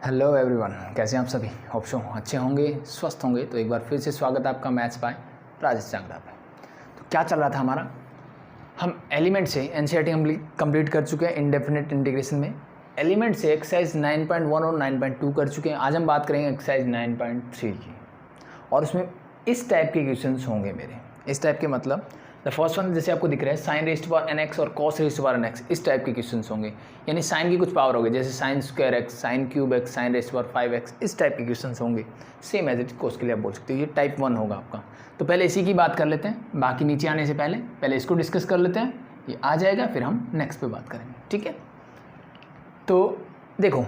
Hello everyone, कैसे हैं आप सभी। होप सो अच्छे होंगे, स्वस्थ होंगे। तो एक बार फिर से स्वागत है आपका मैथ्स बाय राजेश चांगड़ा पे। तो क्या चल रहा था हमारा, हम एलिमेंट से एनसीईआरटी कंप्लीट कर चुके हैं इंडेफिनिट इंटीग्रेशन में। एलिमेंट से एक्सरसाइज 9.1 और 9.2 कर चुके हैं। आज हम बात करेंगे एक्सरसाइज 9.3 की, और उसमें इस टाइप के क्वेश्चंस होंगे मेरे। इस टाइप के मतलब द फर्स्ट वन जैसे आपको दिख रहा है sine raised power n x और cos raised power n x, इस टाइप के क्वेश्चंस होंगे। यानी साइन की कुछ पावर होगी, जैसे sine square x, sine cube x, sine raised power 5x, इस टाइप के क्वेश्चंस होंगे। सेम एज इट कोस के लिए आप बोल सकते हो, ये टाइप 1 होगा आपका। तो पहले इसी की बात कर लेते हैं, बाकी नीचे आने से पहले इसको डिस्कस कर लेते हैं। ये आ जाएगा, फिर हम नेक्स्ट पे बात करेंगे, ठीक है। तो देखो,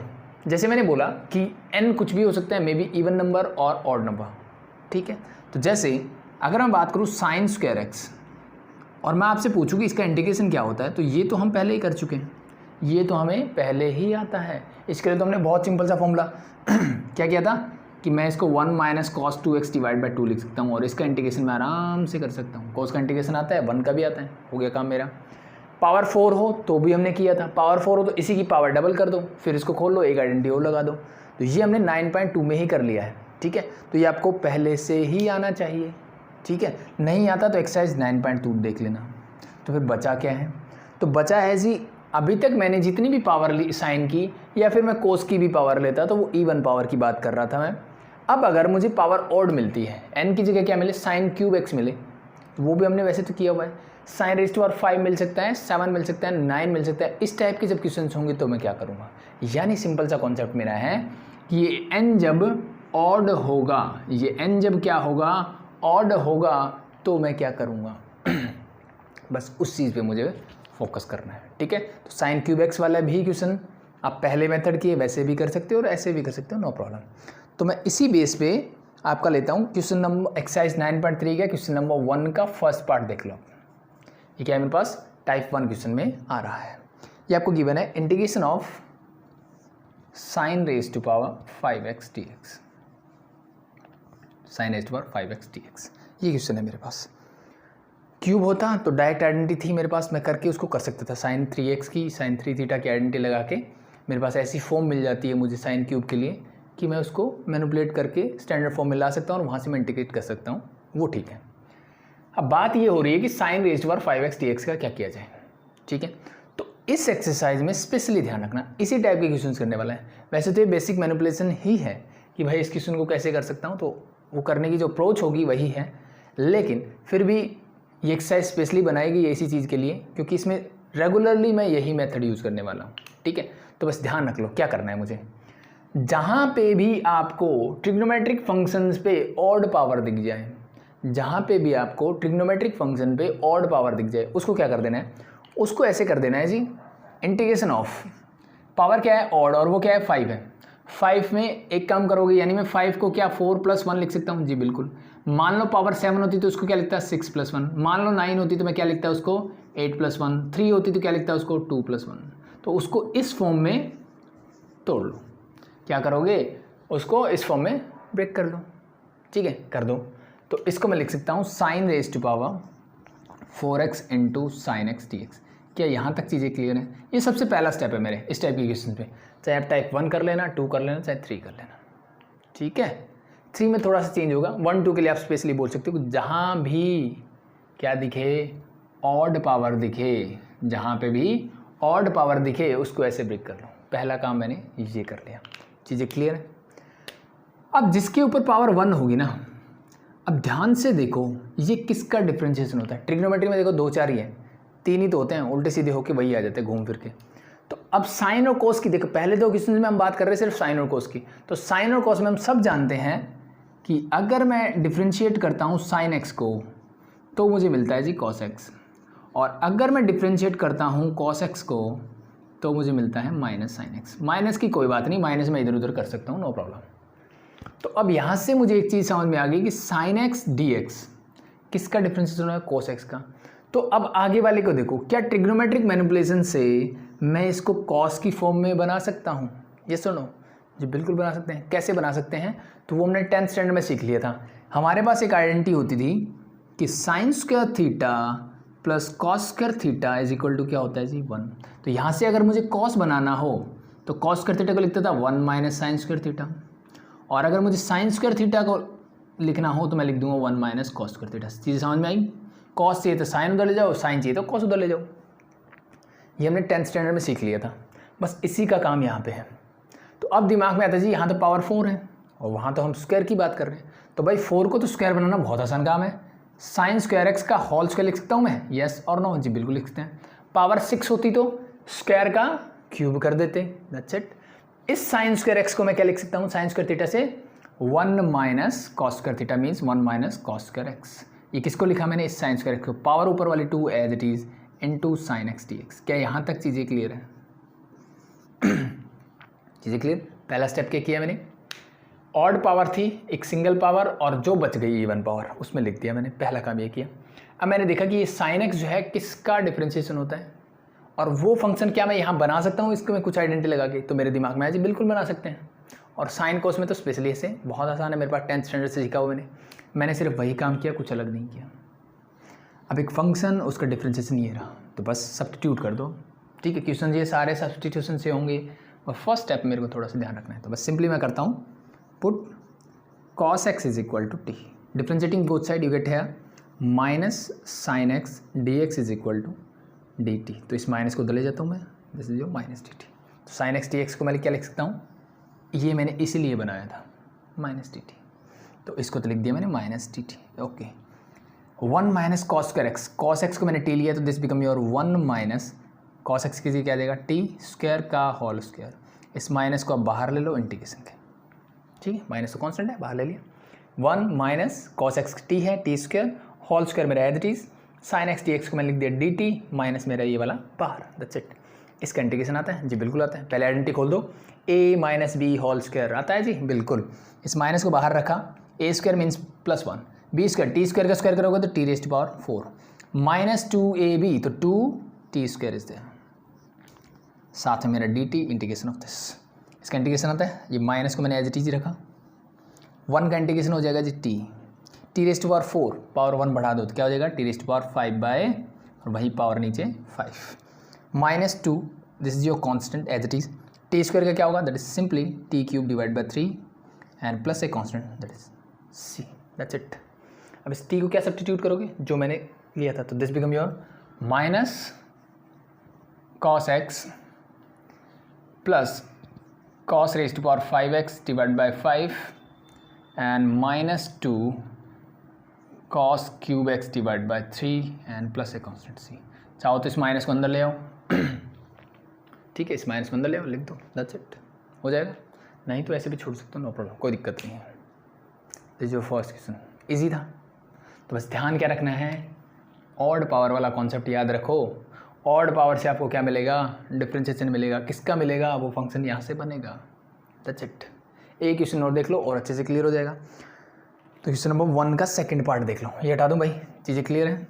जैसे मैंने बोला कि n कुछ भी हो सकता है, मे बी इवन नंबर और ऑड नंबर, ठीक है। तो जैसे अगर मैं बात करूँ साइन स्क्वायर एक्स और मैं आपसे पूछूं कि इसका इंटीग्रेशन क्या होता है, तो ये तो हम पहले ही कर चुके हैं, ये तो हमें पहले ही आता है। इसके लिए तो हमने बहुत सिंपल सा फॉर्मूला क्या किया था कि मैं इसको 1 minus cos 2x divide by 2 लिख सकता हूँ, और इसका इंटीग्रेशन मैं आराम से कर सकता हूँ। कॉस का इंटीग्रेशन आता है, 1 का भी आता है, हो गया काम मेरा। पावर 4 हो तो भी हमने किया था, पावर 4 हो तो इसी की पावर डबल कर दो, फिर इसको खोल लो, एक आइडेंटिटी और लगा दो। तो ये हमने 9.2 में ही कर लिया है, ठीक है। तो ये आपको पहले से ही आना चाहिए, ठीक है। नहीं आता तो एक्सरसाइज 9.2 देख लेना। तो फिर बचा क्या है, तो बचा है जी, अभी तक मैंने जितनी भी पावर ली साइन की या फिर मैं कोस की भी पावर लेता तो वो इवन पावर की बात कर रहा था मैं। अब अगर मुझे पावर ऑड मिलती है, एन की जगह क्या मिले, साइन क्यूब एक्स मिले, तो वो भी हमने वैसे तो किया हुआ है। साइन रेज़ टू पावर 5 मिल सकता है, 7 मिल सकता है, 9 मिल सकता है। इस टाइप के जब क्वेश्चन होंगे तो मैं क्या करूँगा, यानी सिंपल सा कॉन्सेप्ट मेरा है कि ये एन जब ऑड होगा, ये एन जब क्या होगा, ऑड होगा, तो मैं क्या करूँगा बस उस चीज़ पे मुझे फोकस करना है, ठीक है। तो साइन क्यूब एक्स वाला भी क्वेश्चन आप पहले मेथड किए वैसे भी कर सकते हो और ऐसे भी कर सकते हो, नो प्रॉब्लम। तो मैं इसी बेस पे आपका लेता हूँ क्वेश्चन नंबर एक्सरसाइज 9.3 का क्वेश्चन नंबर 1 का फर्स्ट पार्ट देख लो। ये क्या है मेरे पास, टाइप 1 क्वेश्चन में आ रहा है। ये आपको गिवन है integration of sine raise to power 5x dx, sine raise to power 5x dx, ये क्वेश्चन है मेरे पास। क्यूब होता तो डायरेक्ट आइडेंटिटी थी मेरे पास, मैं करके उसको कर सकता था। साइन 3x की साइन 3 थीटा की आइडेंटिटी लगा के मेरे पास ऐसी फॉर्म मिल जाती है मुझे साइन क्यूब के लिए कि मैं उसको मैनिपुलेट करके स्टैंडर्ड फॉर्म में ला सकता हूँ और वहाँ से मैं इंटीग्रेट कर सकता हूँ, वो ठीक है। अब बात ये हो रही है कि sign rays power 5x dx का क्या किया जाए, ठीक है। तो इस एक्सरसाइज में स्पेशली ध्यान रखना, इसी टाइप के क्वेश्चन करने वाला है। वैसे तो ये बेसिक मैनिपुलेशन ही है कि भाई इस क्वेश्चन को कैसे कर सकता हूँ, तो वो करने की जो अप्रोच होगी वही है, लेकिन फिर भी ये एक्सरसाइज स्पेशली बनाएगी इसी चीज़ के लिए, क्योंकि इसमें रेगुलरली मैं यही मेथड यूज़ करने वाला हूँ, ठीक है। तो बस ध्यान रख लो क्या करना है मुझे। जहाँ पे भी आपको ट्रिग्नोमेट्रिक फंक्शंस पे ऑड पावर दिख जाए, जहाँ पे भी आपको ट्रिग्नोमेट्रिक फंक्शन पे ऑड पावर दिख जाए, उसको क्या कर देना है, उसको ऐसे कर देना है जी, इंटीग्रेशन ऑफ पावर क्या है ऑड, और वो क्या है 5 है। 5 में एक काम करोगे, यानी मैं 5 को क्या 4 + 1 लिख सकता हूँ जी, बिल्कुल। मान लो पावर 7 होती तो उसको क्या लिखता है 6 + 1, मान लो 9 होती तो मैं क्या लिखता है उसको 8 + 1, 3 होती तो क्या लिखता है उसको 2 + 1। तो उसको इस फॉर्म में तोड़ लो, क्या करोगे, उसको इस फॉर्म में ब्रेक कर लो, ठीक है, कर दो। तो इसको मैं लिख सकता हूँ sine raise to power 4x × sin x dx। क्या यहाँ तक चीज़ें क्लियर हैं? ये सबसे पहला स्टेप है मेरे इस टाइप के क्वेश्चन पे, चाहे आप टाइप 1 कर लेना, 2 कर लेना, चाहे 3 कर लेना, ठीक है। 3 में थोड़ा सा चेंज होगा, 1 2 के लिए आप स्पेशली बोल सकते हो जहाँ भी क्या दिखे, ऑड पावर दिखे, जहाँ पे भी ऑड पावर दिखे उसको ऐसे ब्रेक कर लो। पहला काम मैंने ये कर लिया, चीज़ें क्लियर है। अब जिसके ऊपर पावर 1 होगी ना, अब ध्यान से देखो ये किसका डिफरेंशिएशन होता है। ट्रिग्नोमेट्री में देखो 2 4 ही है, 3 ही तो होते हैं, उल्टे सीधे होके वही आ जाते हैं घूम फिर के। तो अब साइन और कोस की देखो, पहले 2 क्वेश्चन में हम बात कर रहे हैं सिर्फ साइन और कोस की। तो साइन और कोस में हम सब जानते हैं कि अगर मैं डिफ्रेंशिएट करता हूँ साइन एक्स को तो मुझे मिलता है जी कॉस एक्स, और अगर मैं डिफ्रेंशिएट करता हूँ कॉस एक्स को तो मुझे मिलता है माइनस साइन एक्स। माइनस की कोई बात नहीं, माइनस में इधर उधर कर सकता हूँ, नो प्रॉब्लम। तो अब यहाँ से मुझे एक चीज़ समझ में आ गई कि साइन एक्स डी एक्स किसका डिफरेंशिएशन है, कोस एक्स का। तो अब आगे वाले को देखो, क्या ट्रिग्नोमेट्रिक मैनिपुलेशन से मैं इसको कॉस की फॉर्म में बना सकता हूँ, ये सुनो जी, बिल्कुल बना सकते हैं। कैसे बना सकते हैं, तो वो हमने 10th स्टैंडर्ड में सीख लिया था। हमारे पास एक आइडेंटिटी होती थी कि sine square theta plus cos square theta is equal to क्या होता है जी 1। तो यहाँ से अगर मुझे कॉस बनाना हो तो कॉस स्क्वायर थीटा को लिखता था 1 माइनस साइन स्क्वायर थीटा, और अगर मुझे साइन स्क्वायर थीटा को लिखना हो तो मैं लिख दूंगा 1 माइनस कॉस स्क्वायर थीटा। चीज़ समझ में आई? कॉस चाहिए तो साइन उधर ले जाओ, साइन चाहिए तो कॉस उधर ले जाओ। ये हमने 10th स्टैंडर्ड में सीख लिया था, बस इसी का काम यहाँ पे है। तो अब दिमाग में आता है जी यहाँ तो पावर 4 है और वहाँ तो हम स्क्वायर की बात कर रहे हैं, तो भाई 4 को तो स्क्वायर बनाना बहुत आसान काम है। साइन स्क्वायर एक्स का होल स्क्वायर लिख सकता हूँ मैं, यस और नो? जी बिल्कुल लिख सकते हैं। पावर 6 होती तो स्क्वायर का क्यूब कर देते, दैट्स इट। इस साइन स्क्वायर एक्स को मैं क्या लिख सकता हूँ? साइन स्क्वायर थीटा से 1 minus cos square theta means 1 minus cos square X. ये किसको लिखा मैंने? इस साइन स्क्वायर एक्स को। पावर ऊपर वाली 2 as it is into sine x D x. क्या यहाँ तक चीज़ें क्लियर है? चीज़ें क्लियर? पहला स्टेप क्या किया मैंने? ऑड पावर थी, एक सिंगल पावर, और जो बच गई इवन पावर उसमें लिख दिया मैंने। पहला काम ये किया। अब मैंने देखा कि ये साइन एक्स जो है किसका डिफरेंशिएशन होता है, और वो फंक्शन क्या मैं यहाँ बना सकता हूँ इसको मैं कुछ आइडेंटिटी लगा के? तो मेरे दिमाग में आया जी बिल्कुल बना सकते हैं। और साइन कोस में तो स्पेशली ऐसे बहुत आसान है, मेरे पास 10th स्टैंडर्ड से सीखा हुआ मैंने सिर्फ वही काम किया, कुछ अलग नहीं किया। अब एक फंक्शन, उसका डिफरेंशिएशन ये रहा, तो बस सब्स्टिट्यूट कर दो, ठीक है। क्वेश्चन ये सारे सब्स्टिट्यूशन से होंगे, और फर्स्ट स्टेप मेरे को थोड़ा सा ध्यान रखना है। तो बस सिंपली मैं करता हूँ, put cos x is equal to t, differentiating both side you get है minus sine x D x is equal to D t. तो इस माइनस को उधर ले जाता हूँ मैं, दिस इज जो माइनस डी टी। तो साइन एक्स डी एक्स को मैं क्या लिख सकता हूँ? ये मैंने इसीलिए बनाया था माइनस डी टी, तो इसको तो लिख दिया मैंने minus d T, okay. 1 minus cos square X, cos x को मैंने टी लिया तो this become your 1 minus cos x की क्या देगा? टी स्क्वायर का होल स्क्वायर। इस माइनस को आप बाहर ले लो इंटीग्रेशन के, ठीक है। माइनस तो कांस्टेंट है, बाहर ले लिया। 1 माइनस कॉस एक्स टी है, टी स्क्वायर, होल स्क्वायर मेरा as it is, sine x D x को मैंने लिख दिया डी टी, माइनस मेरा ये वाला बाहर, दैट्स इट। इसका इंटीग्रेशन आता है? जी बिल्कुल आता है। पहले आइडेंटिटी खोल दो, a minus b whole square आता है जी बिल्कुल। इस माइनस को बाहर रखा, a square means +1, b square, t square का स्क्वायर करोगे तो T raised power 4, minus 2ab तो 2t स्क्वायर इज देयर, साथ में मेरा D T integration of this. इसका इंटीग्रेशन आता है, ये माइनस को मैंने एज इट इज रखा, 1 का इंटीग्रेशन हो जाएगा G T raised power 4, power 1 बढ़ा दो तो क्या हो जाएगा? टी रेज़्ड पावर 5 बाय, और वही पावर नीचे 5, minus 2, this is your constant as it is. T square का क्या होगा? That is simply T cube divide by 3 and plus a constant that is C, that's it. अब इस T को क्या सब्स्टिट्यूट करोगे? जो मैंने लिया था, तो this become your minus cos x plus cos raised to power 5x divided by 5 and minus 2 cos cube x divided by 3 and plus a constant c। चाहो तो इस माइनस को अंदर ले आओ, ठीक है, इस माइनस को अंदर ले आओ, लिख दो, दैट्स इट, हो जाएगा। नहीं तो ऐसे भी छोड़ सकते हो, नो प्रॉब्लम, कोई दिक्कत नहीं है। This your first question, easy था। तो बस ध्यान क्या रखना है, ऑड पावर वाला कॉन्सेप्ट याद रखो। ऑड पावर से आपको क्या मिलेगा? डिफरेंशिएशन मिलेगा। किसका मिलेगा? वो फंक्शन यहाँ से बनेगा, दैट्स इट। एक क्वेश्चन और देख लो और अच्छे से क्लियर हो जाएगा। तो क्वेश्चन नंबर 1 का सेकंड पार्ट देख लो, ये हटा दूँ भाई, चीज़ें क्लियर हैं?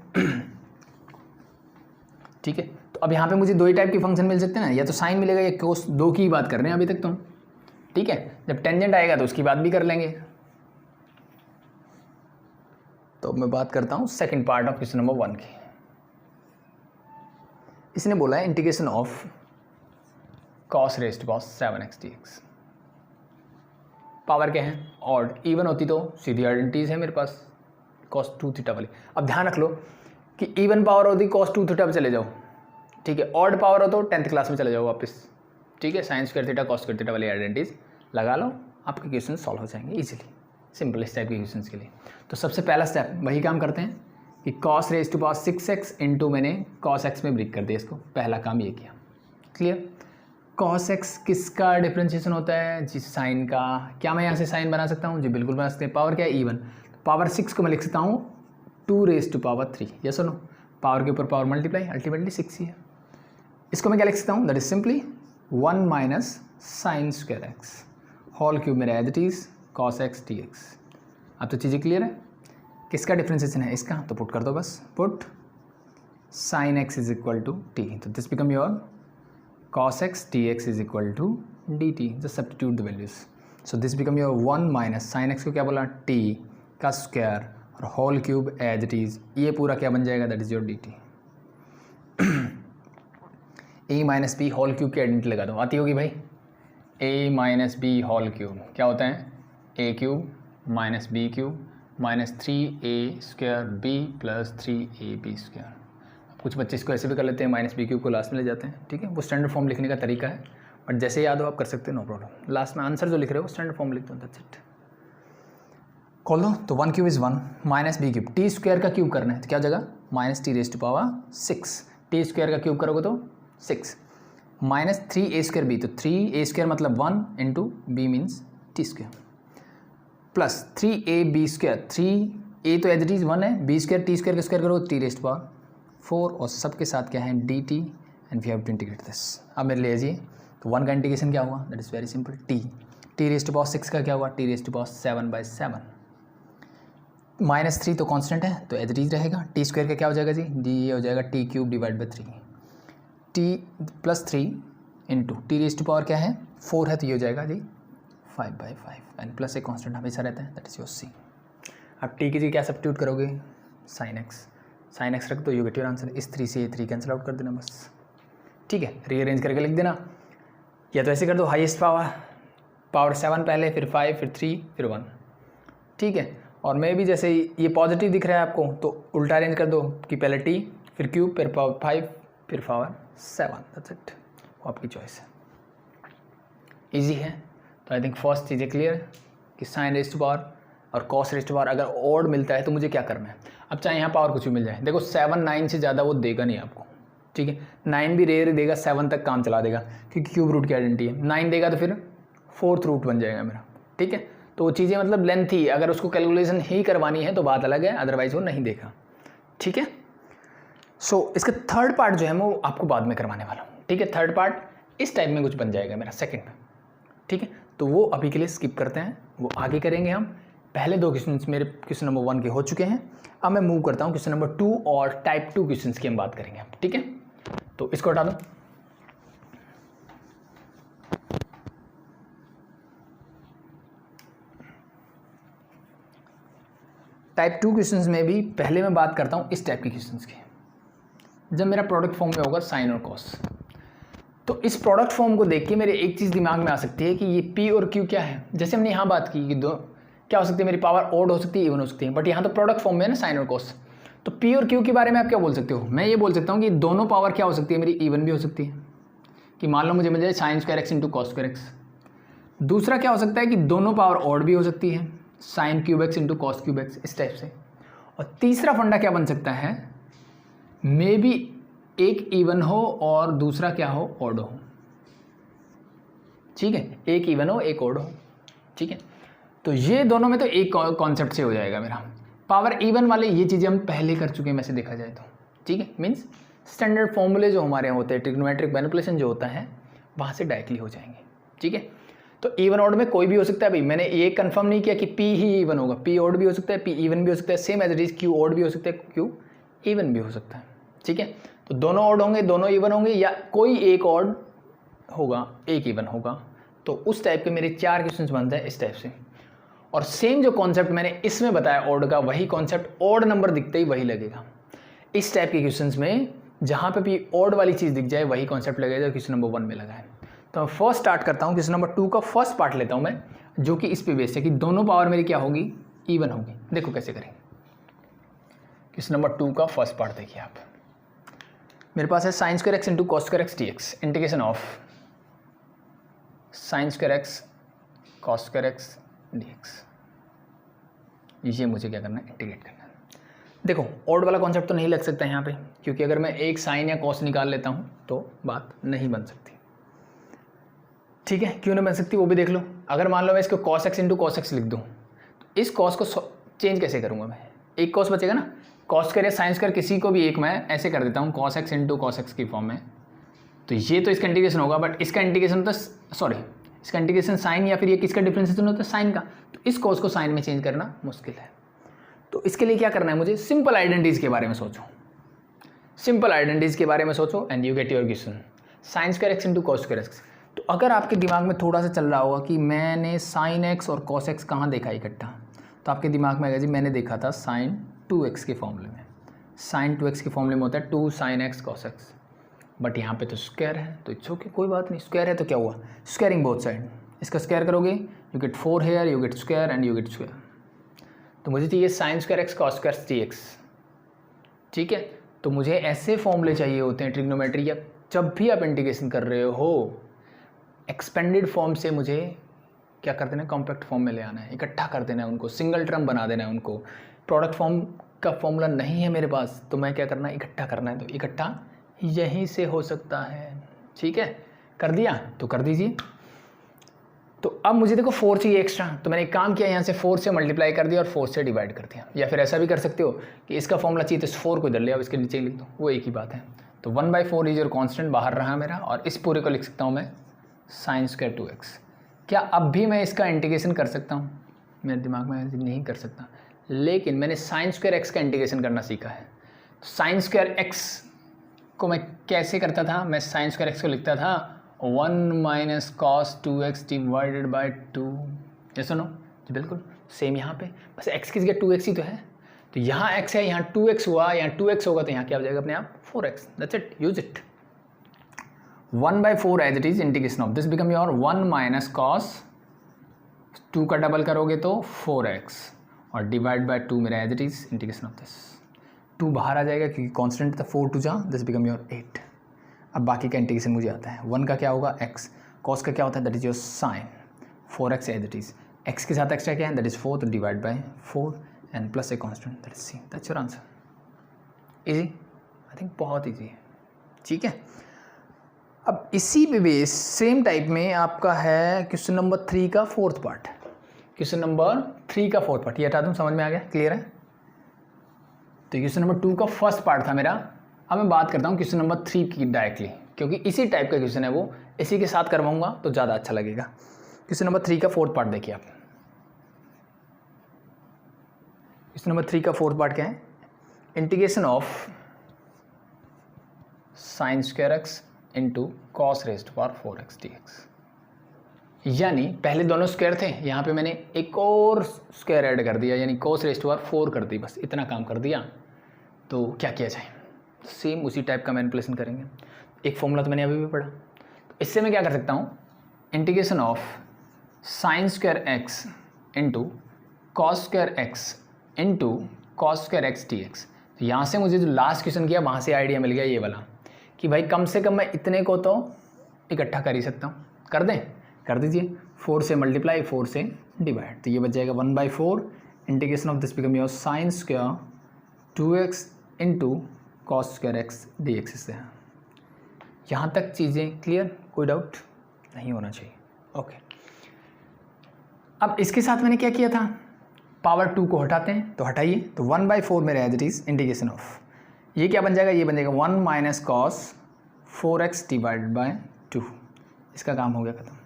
ठीक है। तो अब यहाँ पे मुझे 2 ही टाइप के फंक्शन मिल सकते हैं ना, या तो साइन मिलेगा या कोस, 2 की ही बात कर रहे हैं अभी तक तो, ठीक है। जब टेंजेंट आएगा तो उसकी बात भी कर लेंगे। तो मैं बात करता हूँ second part of question number 1 की। इसने बोला है integration of cos raised to power 7x dx। Power क्या है? ऑड। इवन होती तो सीधी आइडेंटिटीज है मेरे पास, cos 2 थीटा वाली। अब ध्यान रख लो कि इवन पावर होती cos 2 थीटा पे चले जाओ, ठीक है। ऑड पावर हो तो 10th क्लास में चले जाओ वापस, ठीक है। Sine square theta cos square theta वाली आइडेंटिटीज लगा लो, आपके क्वेश्चन सॉल्व हो जाएंगे इजीली, सिंपल इस टाइप के क्वेश्चन के लिए। तो सबसे पहला स्टेप वही काम करते हैं कि cos raise to power 6x into मैंने cos x में ब्रेक कर दिया इसको, पहला काम ये किया, क्लियर। cos x किसका डिफरेंशिएशन होता है जी? साइन का। क्या मैं यहाँ से साइन बना सकता हूँ? जी बिल्कुल बना सकते हैं। पावर क्या है? इवन। पावर 6 को मैं लिख सकता हूँ 2 रेज़ टू पावर 3, यस और नो? पावर के ऊपर पावर मल्टीप्लाई, अल्टीमेटली 6 ही है। इसको मैं क्या लिख सकता हूँ? That is simply 1 minus sine square x whole cube मेरा as it is cos x dx। अब तो चीज़ें क्लियर है। किसका डिफरेंशिएशन है? इसका। तो पुट कर दो बस, put sine x is equal to t, तो this become your cos x dx is equal to dt, just substitute the values. So this become your 1 minus sine x को क्या बोला? t का स्क्वायर और whole cube as it is, ये पूरा क्या बन जाएगा? That is your dt। A minus b whole cube की आइडेंटिटी लगा दो, आती होगी भाई, a minus b whole cube क्या होता है, a cube minus B cube minus 3a² b plus 3ab²। कुछ बच्चे इसको ऐसे भी कर लेते हैं, माइनस बी क्यूब को लास्ट में ले जाते हैं, ठीक है, वो स्टैंडर्ड फॉर्म लिखने का तरीका है, बट जैसे याद हो आप कर सकते हैं, नो प्रॉब्लम। लास्ट में आंसर जो लिख रहे हो स्टैंडर्ड फॉर्म लिख दो, दैट्स इट। खोल दो तो 1 cube is 1 minus B cube, T square का क्यूब करना है तो क्या हो जाएगा minus T raise to power 6, T square का क्यूब करोगे तो 6 माइनस 3a² बी, तो 3a² मतलब 1 into B means T square plus 3ab², 3a तो एज इट इज़ 1 है, b² टी स्क्वायर का स्क्वायर करो टी रेज़ टू पावर 4 और सबके साथ क्या है dt and we have to integrate this. अब मेरे लिए जी तो 1 का इंटीग्रेशन क्या हुआ, that is very simple, T raise to power 6 का क्या हुआ, T raise to power 7/7 minus 3 तो कांस्टेंट है तो एज इट इज रहेगा, टी स्क्वायर का क्या हो जाएगा जी, डी हो जाएगा T cube divide by 3, T plus 3 into T raise to power क्या है 4 है तो ये हो जाएगा जी 5/5 एंड प्लस एक कांस्टेंट हमेशा रहता है दैट इज योर सी। अब टी की जी क्या सब्स्टिट्यूट करोगे, साइन एक्स रख दो, यू गेट योर आंसर। इस 3 से ये 3 कैंसिल आउट कर देना बस, ठीक है, रीअरेंज करके लिख देना, या तो ऐसे कर दो हाईएस्ट पावर 7 पहले, फिर 5, फिर 3, फिर 1, ठीक है। और मैं भी जैसे ये पॉजिटिव दिख रहा है आपको तो उल्टा अरेंज कर दो कि पहले टी फिर क्यूब फिर पावर 5 फिर पावर 7, दैट्स इट, वो आपकी चॉइस है, इजी है। तो आई थिंक फर्स्ट चीज़ें क्लियर कि साइन रेज़ टू पावर और कॉस रेज़ टू पावर अगर ऑड मिलता है तो मुझे क्या करना है। अब चाहे यहाँ पावर कुछ भी मिल जाए, देखो 7 9 से ज़्यादा वो देगा नहीं आपको, ठीक है, 9 भी रेयर देगा, 7 तक काम चला देगा क्योंकि क्यूब रूट की आइडेंटिटी है, 9 देगा तो फिर 4th रूट बन जाएगा मेरा, ठीक है। तो वो चीज़ें मतलब लेंथ ही, अगर उसको कैलकुलेशन ही करवानी है तो बात अलग है, अदरवाइज वो नहीं देगा, ठीक है। सो इसका थर्ड पार्ट जो है मैं वो आपको बाद में करवाने वाला हूँ, ठीक है। थर्ड पार्ट इस टाइप में कुछ बन जाएगा मेरा सेकंड में, ठीक है। तो वो अभी के लिए स्किप करते हैं, वो आगे करेंगे हम। पहले 2 क्वेश्चन मेरे क्वेश्चन नंबर 1 के हो चुके हैं, अब मैं मूव करता हूँ क्वेश्चन नंबर 2 और टाइप 2 क्वेश्चन की हम बात करेंगे, ठीक है। तो इसको हटा दो, टाइप 2 क्वेश्चंस में भी पहले मैं बात करता हूँ इस टाइप के क्वेश्चंस की, जब मेरा प्रोडक्ट फॉर्म में होगा साइन और कॉस। तो इस प्रोडक्ट फॉर्म को देख के मेरे एक चीज़ दिमाग में आ सकती है कि ये पी और क्यू क्या है। जैसे हमने यहाँ बात की कि दो क्या हो सकती है, मेरी पावर ऑड हो सकती है, इवन हो सकती है, बट यहाँ तो प्रोडक्ट फॉर्म में है ना साइन और कॉस। तो पी और क्यू के बारे में आप क्या बोल सकते हो, मैं ये बोल सकता हूँ कि दोनों पावर क्या हो सकती है मेरी, इवन भी हो सकती है, कि मान लो मुझे मिल जाए sign square x into cos square x. दूसरा क्या हो सकता है कि दोनों पावर ऑड भी हो सकती है, sign cube x into cos cube x, इस टाइप से। और तीसरा फंडा क्या बन सकता है, मे बी एक इवन हो और दूसरा क्या हो, ऑड हो, ठीक है, एक इवन हो एक ऑड हो, ठीक है। तो ये दोनों में तो एक कॉन्सेप्ट से हो जाएगा मेरा। पावर इवन वाले ये चीज़ें हम पहले कर चुके हैं वैसे देखा जाए तो, ठीक है, मीन्स स्टैंडर्ड फॉर्मूले जो हमारे यहाँ होते हैं, ट्रिग्नोमेट्रिक मैनिपुलेशन जो होता है वहाँ से डायरेक्टली हो जाएंगे, ठीक है। तो इवन ऑड में कोई भी हो सकता है भाई, मैंने ये कंफर्म नहीं किया कि पी ही इवन होगा, पी ऑड भी हो सकता है, पी इवन भी हो सकता है, same as it is Q odd भी हो सकता है, क्यू इवन भी हो सकता है, ठीक है। तो दोनों ऑड होंगे, दोनों इवन होंगे, या कोई एक ऑड होगा एक इवन होगा। तो उस टाइप के मेरे 4 क्वेश्चन बनते हैं इस टाइप से। और सेम जो कॉन्सेप्ट मैंने इसमें बताया ऑड का, वही कॉन्सेप्ट ऑड नंबर दिखते ही वही लगेगा इस टाइप के क्वेश्चंस में, जहाँ पे भी ऑड वाली चीज़ दिख जाए वही कॉन्सेप्ट लगेगा जो क्वेश्चन नंबर 1 में लगा है। तो मैं फर्स्ट स्टार्ट करता हूँ, क्वेश्चन नंबर 2 का फर्स्ट पार्ट लेता हूँ मैं, जो कि इस पे बेस्ड है कि दोनों पावर मेरी क्या होगी, इवन होगी। देखो कैसे करेंगे। क्वेश्चन नंबर 2 का फर्स्ट पार्ट देखिए आप, मेरे पास है sine square x into cos square x D x, integration of sign square X cos square x D X. ये मुझे क्या करना है, इंटीग्रेट करना है। देखो ऑड वाला कॉन्सेप्ट तो नहीं लग सकता यहाँ पे, क्योंकि अगर मैं एक साइन या कॉस निकाल लेता हूँ तो बात नहीं बन सकती, ठीक है। क्यों नहीं बन सकती वो भी देख लो। अगर मान लो मैं इसको cos x into cos x लिख दूँ तो इस कॉस को चेंज कैसे करूँगा मैं, एक कॉस बचेगा ना, कॉस स्क्वायर या साइन स्क्वायर किसी को भी एक मैं ऐसे कर देता हूँ cos x into cos x की फॉर्म में, तो ये तो इसका इंटीग्रेशन होगा, बट इसका इंटीग्रेशन तो सॉरी इसका इंटीग्रेशन साइन या फिर ये किसका डिफरेंशिएशन होता है, साइन का। तो इस कॉस को साइन में चेंज करना मुश्किल है। तो इसके लिए क्या करना है, मुझे सिंपल आइडेंटिटीज के बारे में सोचो, सिंपल आइडेंटिटीज के बारे में सोचो and you get your question. Sign square x into cos square x. तो अगर आपके दिमाग में थोड़ा सा चल रहा होगा कि मैंने साइन एक्स और कॉस एक्स कहाँ देखा इकट्ठा, तो आपके दिमाग में आएगा जी मैंने देखा था साइन 2x के फॉर्मूले में। साइन 2x के फॉर्मूले में होता है 2 sin x cos x, but यहाँ पे तो स्क्वायर है तो इट्स ओके, कोई बात नहीं। स्क्वायर है तो क्या हुआ, स्क्वायरिंग बोथ साइड, इसका स्क्वायर करोगे you get 4 here, you get square and you get square. तो मुझे चाहिए sine square X cos square T X, ठीक है। तो मुझे ऐसे फॉर्मूले चाहिए होते हैं ट्रिग्नोमेट्री या जब भी आप इंटीग्रेशन कर रहे हो, एक्सपेंडेड फॉर्म से मुझे क्या कर देना है, कॉम्पैक्ट फॉर्म में ले आना है, इकट्ठा कर देना है उनको, सिंगल टर्म बना देना है उनको। प्रोडक्ट फॉर्म का फॉर्मूला नहीं है मेरे पास तो मैं क्या करना है, इकट्ठा करना है। तो इकट्ठा यहीं से हो सकता है, ठीक है। कर दिया तो कर दीजिए। तो अब मुझे देखो 4 चाहिए एक्स्ट्रा, तो मैंने एक काम किया, यहाँ से 4 से मल्टीप्लाई कर दिया और 4 से डिवाइड कर दिया। या फिर ऐसा भी कर सकते हो कि इसका फॉर्मूला चाहिए तो 4 को इधर ले आओ, इसके नीचे लिख दो, वो एक ही बात है। तो 1/4 इज योर कॉन्स्टेंट बाहर रहा मेरा, और इस पूरे को लिख सकता हूँ मैं साइन स्क्वायर 2x। क्या अब भी मैं इसका इंटीग्रेशन कर सकता हूँ? मेरे दिमाग में नहीं कर सकता, लेकिन मैंने साइन स्क्वायर एक्स का इंटीग्रेशन करना सीखा है। तो साइन स्क्वायर एक्स को मैं कैसे करता था, मैं साइन स्क्वायर एक्स को लिखता था 1 - cos 2x डिवाइडेड बाई 2। जैसा नो जी, बिल्कुल सेम यहाँ पे, बस x की जगह 2x ही तो है। तो यहाँ x है, यहाँ 2x हुआ, यहाँ 2x होगा, तो यहाँ क्या हो जाएगा अपने आप 4x। That's it, use it. 1/4 as it is, integration of this become your 1 - cos 2 का डबल करोगे तो 4x, और डिवाइड बाय 2 मेरा as it is integration of this. 2 बाहर आ जाएगा क्योंकि कॉन्स्टेंट था, 4 2 जा, दिस बिकम योर 8। अब बाकी का इंटीग्रेशन मुझे आता है। 1 का क्या होगा x, cos का क्या होता है, that is your sine, 4x as it is, x के साथ एक्स्ट्रा क्या है, दैट इज 4, तो divide by 4 and plus a constant, that is c। That's your answer. Easy, I think बहुत ईजी है, ठीक है। अब इसी पे बेस सेम टाइप में आपका है क्वेश्चन नंबर 3 का 4th पार्ट। क्वेश्चन नंबर 3 का 4th पार्ट ये हटा दूँ, समझ में आ गया, क्लियर है। तो क्वेश्चन नंबर 2 का फर्स्ट पार्ट था मेरा। अब मैं बात करता हूँ क्वेश्चन नंबर 3 की डायरेक्टली, क्योंकि इसी टाइप का क्वेश्चन है वो, इसी के साथ करवाऊंगा तो ज़्यादा अच्छा लगेगा। क्वेश्चन नंबर 3 का 4th पार्ट देखिए आप। क्वेश्चन नंबर 3 का 4th पार्ट क्या है, integration of sign square x into cos raised power 4x dx। यानी पहले दोनों स्क्वायर थे, यहाँ पे मैंने एक और स्क्वायर ऐड कर दिया, यानी कॉस रेस्ट पावर 4 कर दी, बस इतना काम कर दिया। तो क्या किया जाए, सेम उसी टाइप का मैनिपुलेशन करेंगे। एक फॉर्मूला तो मैंने अभी भी पढ़ा, तो इससे मैं क्या कर सकता हूँ, integration of sign square x into cos square x into cos square x dx। तो यहाँ से मुझे जो लास्ट क्वेश्चन किया वहाँ से आइडिया मिल गया ये वाला, कि भाई कम से कम मैं इतने को तो इकट्ठा कर ही सकता हूँ। कर दें, कर दीजिए। 4 से मल्टीप्लाई, 4 से डिवाइड, तो ये बच जाएगा 1/4 integration of this become your sine square 2x into cos square x dx से। यहाँ तक चीज़ें क्लियर, कोई डाउट नहीं होना चाहिए, ओके। अब इसके साथ मैंने क्या किया था, पावर 2 को हटाते हैं, तो हटाइए, तो 1/4 मेरा as it is integration of, ये क्या बन जाएगा, ये बन जाएगा 1 - cos 4x डिवाइडेड बाय 2। इसका काम हो गया खत्म।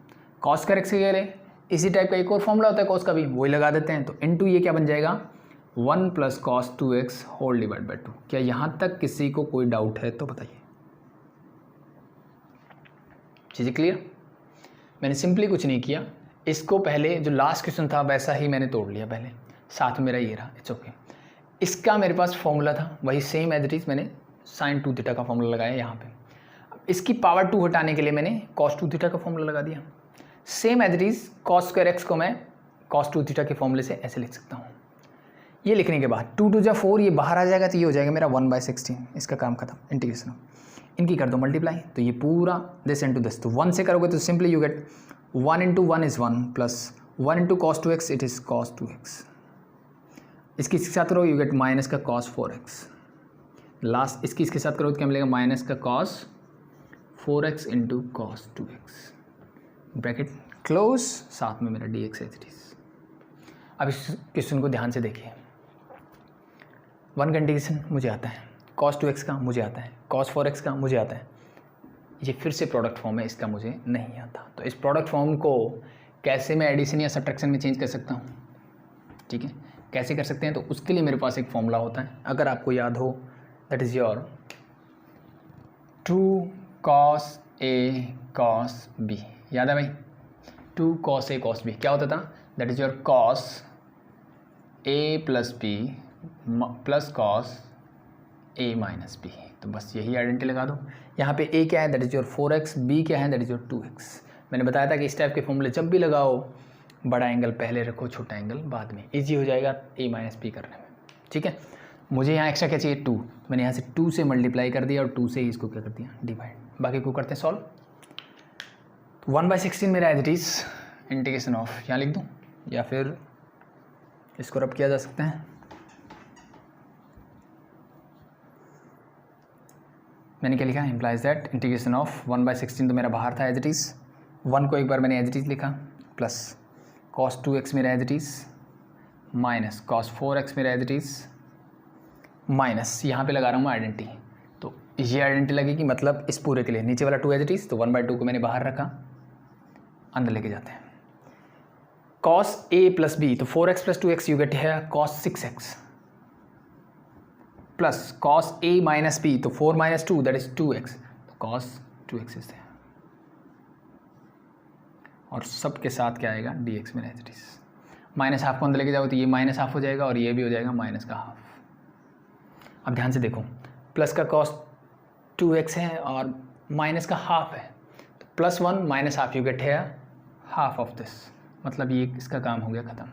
कॉस स्क्वायर एक्स के लिए इसी टाइप का एक और फॉर्मूला होता है कॉस का भी, वही लगा देते हैं। तो इनटू ये क्या बन जाएगा 1 + cos 2x whole divide by 2। क्या यहाँ तक किसी को कोई डाउट है तो बताइए। चीज़ें क्लियर। मैंने सिंपली कुछ नहीं किया, इसको पहले जो लास्ट क्वेश्चन था वैसा ही मैंने तोड़ लिया पहले, साथ में मेरा ये रहा, इट्स ओके। इसका मेरे पास फॉर्मूला था वही सेम एज इट इज, मैंने साइन 2 थीटा का फॉर्मूला लगाया यहाँ पे। अब इसकी पावर 2 हटाने के लिए मैंने कॉस 2 थीटा का फॉर्मूला लगा दिया। Same as it is cos square X को मैं कॉस 2 थीटा के फॉर्मूले से ऐसे लिख सकता हूँ। ये लिखने के बाद 2 2 जा 4, ये बाहर आ जाएगा, तो ये हो जाएगा मेरा 1/16। इसका काम खत्म, इंटीग्रेशन। इनकी कर दो मल्टीप्लाई, तो ये पूरा दिस इंटू दिस, तो 1 से करोगे तो simply you get 1 × 1 = 1 plus 1 × cos 2x it is cos 2x। इसके साथ करो यू गेट माइनस का cos 4x। लास्ट इसके साथ करो तो क्या मिलेगा, माइनस का cos 4x into cos 2x, bracket close, साथ में मेरा dx एज इट इज। अब इस क्वेश्चन को ध्यान से देखिए। 1 का इंटीग्रेशन मुझे आता है, cos 2x का मुझे आता है, cos 4x का मुझे आता है। ये फिर से प्रोडक्ट फॉर्म है, इसका मुझे नहीं आता। तो इस प्रोडक्ट फॉर्म को कैसे मैं एडिशन या सब्ट्रैक्शन में चेंज कर सकता हूँ, ठीक है, कैसे कर सकते हैं। तो उसके लिए मेरे पास एक फॉर्मूला होता है, अगर आपको याद हो, that is your 2 cos A cos B। याद है भाई, 2 cos A cos B क्या होता था, that is your cos A + B + cos a minus B. तो बस यही आइडेंटिटी लगा दो। यहाँ पे a क्या है, that is your 4x, b क्या है, दैट इज योर 2x। मैंने बताया था कि इस टाइप के फॉर्मूले जब भी लगाओ बड़ा एंगल पहले रखो, छोटा एंगल बाद में, ईजी हो जाएगा a माइनस बी करने में। ठीक है, मुझे यहाँ एक्स्ट्रा क्या चाहिए 2, मैंने यहाँ से 2 से मल्टीप्लाई कर दिया और 2 से ही इसको क्या कर दिया डिवाइड। बाकी को करते हैं सॉल्व। 1/16 मेरा as it is integration of, यहाँ लिख दूँ या फिर इसको रब किया जा सकता है। मैंने क्या लिखा, इम्प्लाइज दैट इंटीग्रेशन ऑफ 1/16 तो मेरा बाहर था एज इट इज़, 1 को एक बार मैंने एज इट इज़ लिखा, प्लस cos 2x मेरा as it is, minus cos 4x मेरा एज इट इज़, माइनस यहाँ पे लगा रहा हूँ मैं आइडेंटिटी। तो ये आइडेंटिटी लगेगी, मतलब इस पूरे के लिए नीचे वाला 2 एज इट इज़, तो 1/2 को मैंने बाहर रखा, अंदर लेके जाते हैं। cos a प्लस b, तो 4x plus 2x you get है cos 6x, plus cos a minus b, तो 4 माइनस 2 दैट इज 2x, तो cos 2x इज है। और सब के साथ क्या आएगा, dx में as it is. Minus half को अंदर लेके जाओ तो ये माइनस हाफ हो जाएगा और ये भी हो जाएगा माइनस का हाफ। अब ध्यान से देखो, प्लस का cos 2x है और माइनस का हाफ है, तो +1 माइनस हाफ यू गेट है हाफ ऑफ दिस, मतलब ये इसका काम हो गया ख़त्म।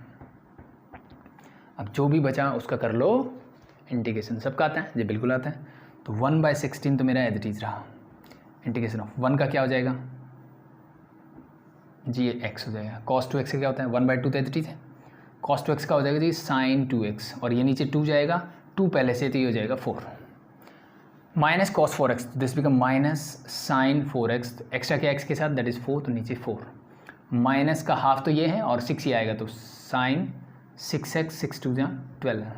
अब जो भी बचा उसका कर लो इंटीग्रेशन, सबका आता है, ये बिल्कुल आता है। तो 1/16 तो मेरा एज इट इज़ रहा, इंटीग्रेशन ऑफ 1 का क्या हो जाएगा जी, ये x हो जाएगा। cos 2x का क्या होता है, 1/2 तो एज इट इज़ है, cos 2x का हो जाएगा जी sin 2x, और ये नीचे 2 जाएगा, 2 पहले से तो ये हो जाएगा 4, minus cos 4x, this become minus sin 4x, extra क्या x के साथ दैट इज़ 4, तो नीचे 4, माइनस का हाफ तो ये है और 6 ही आएगा, तो sin 6x, 6 2 12,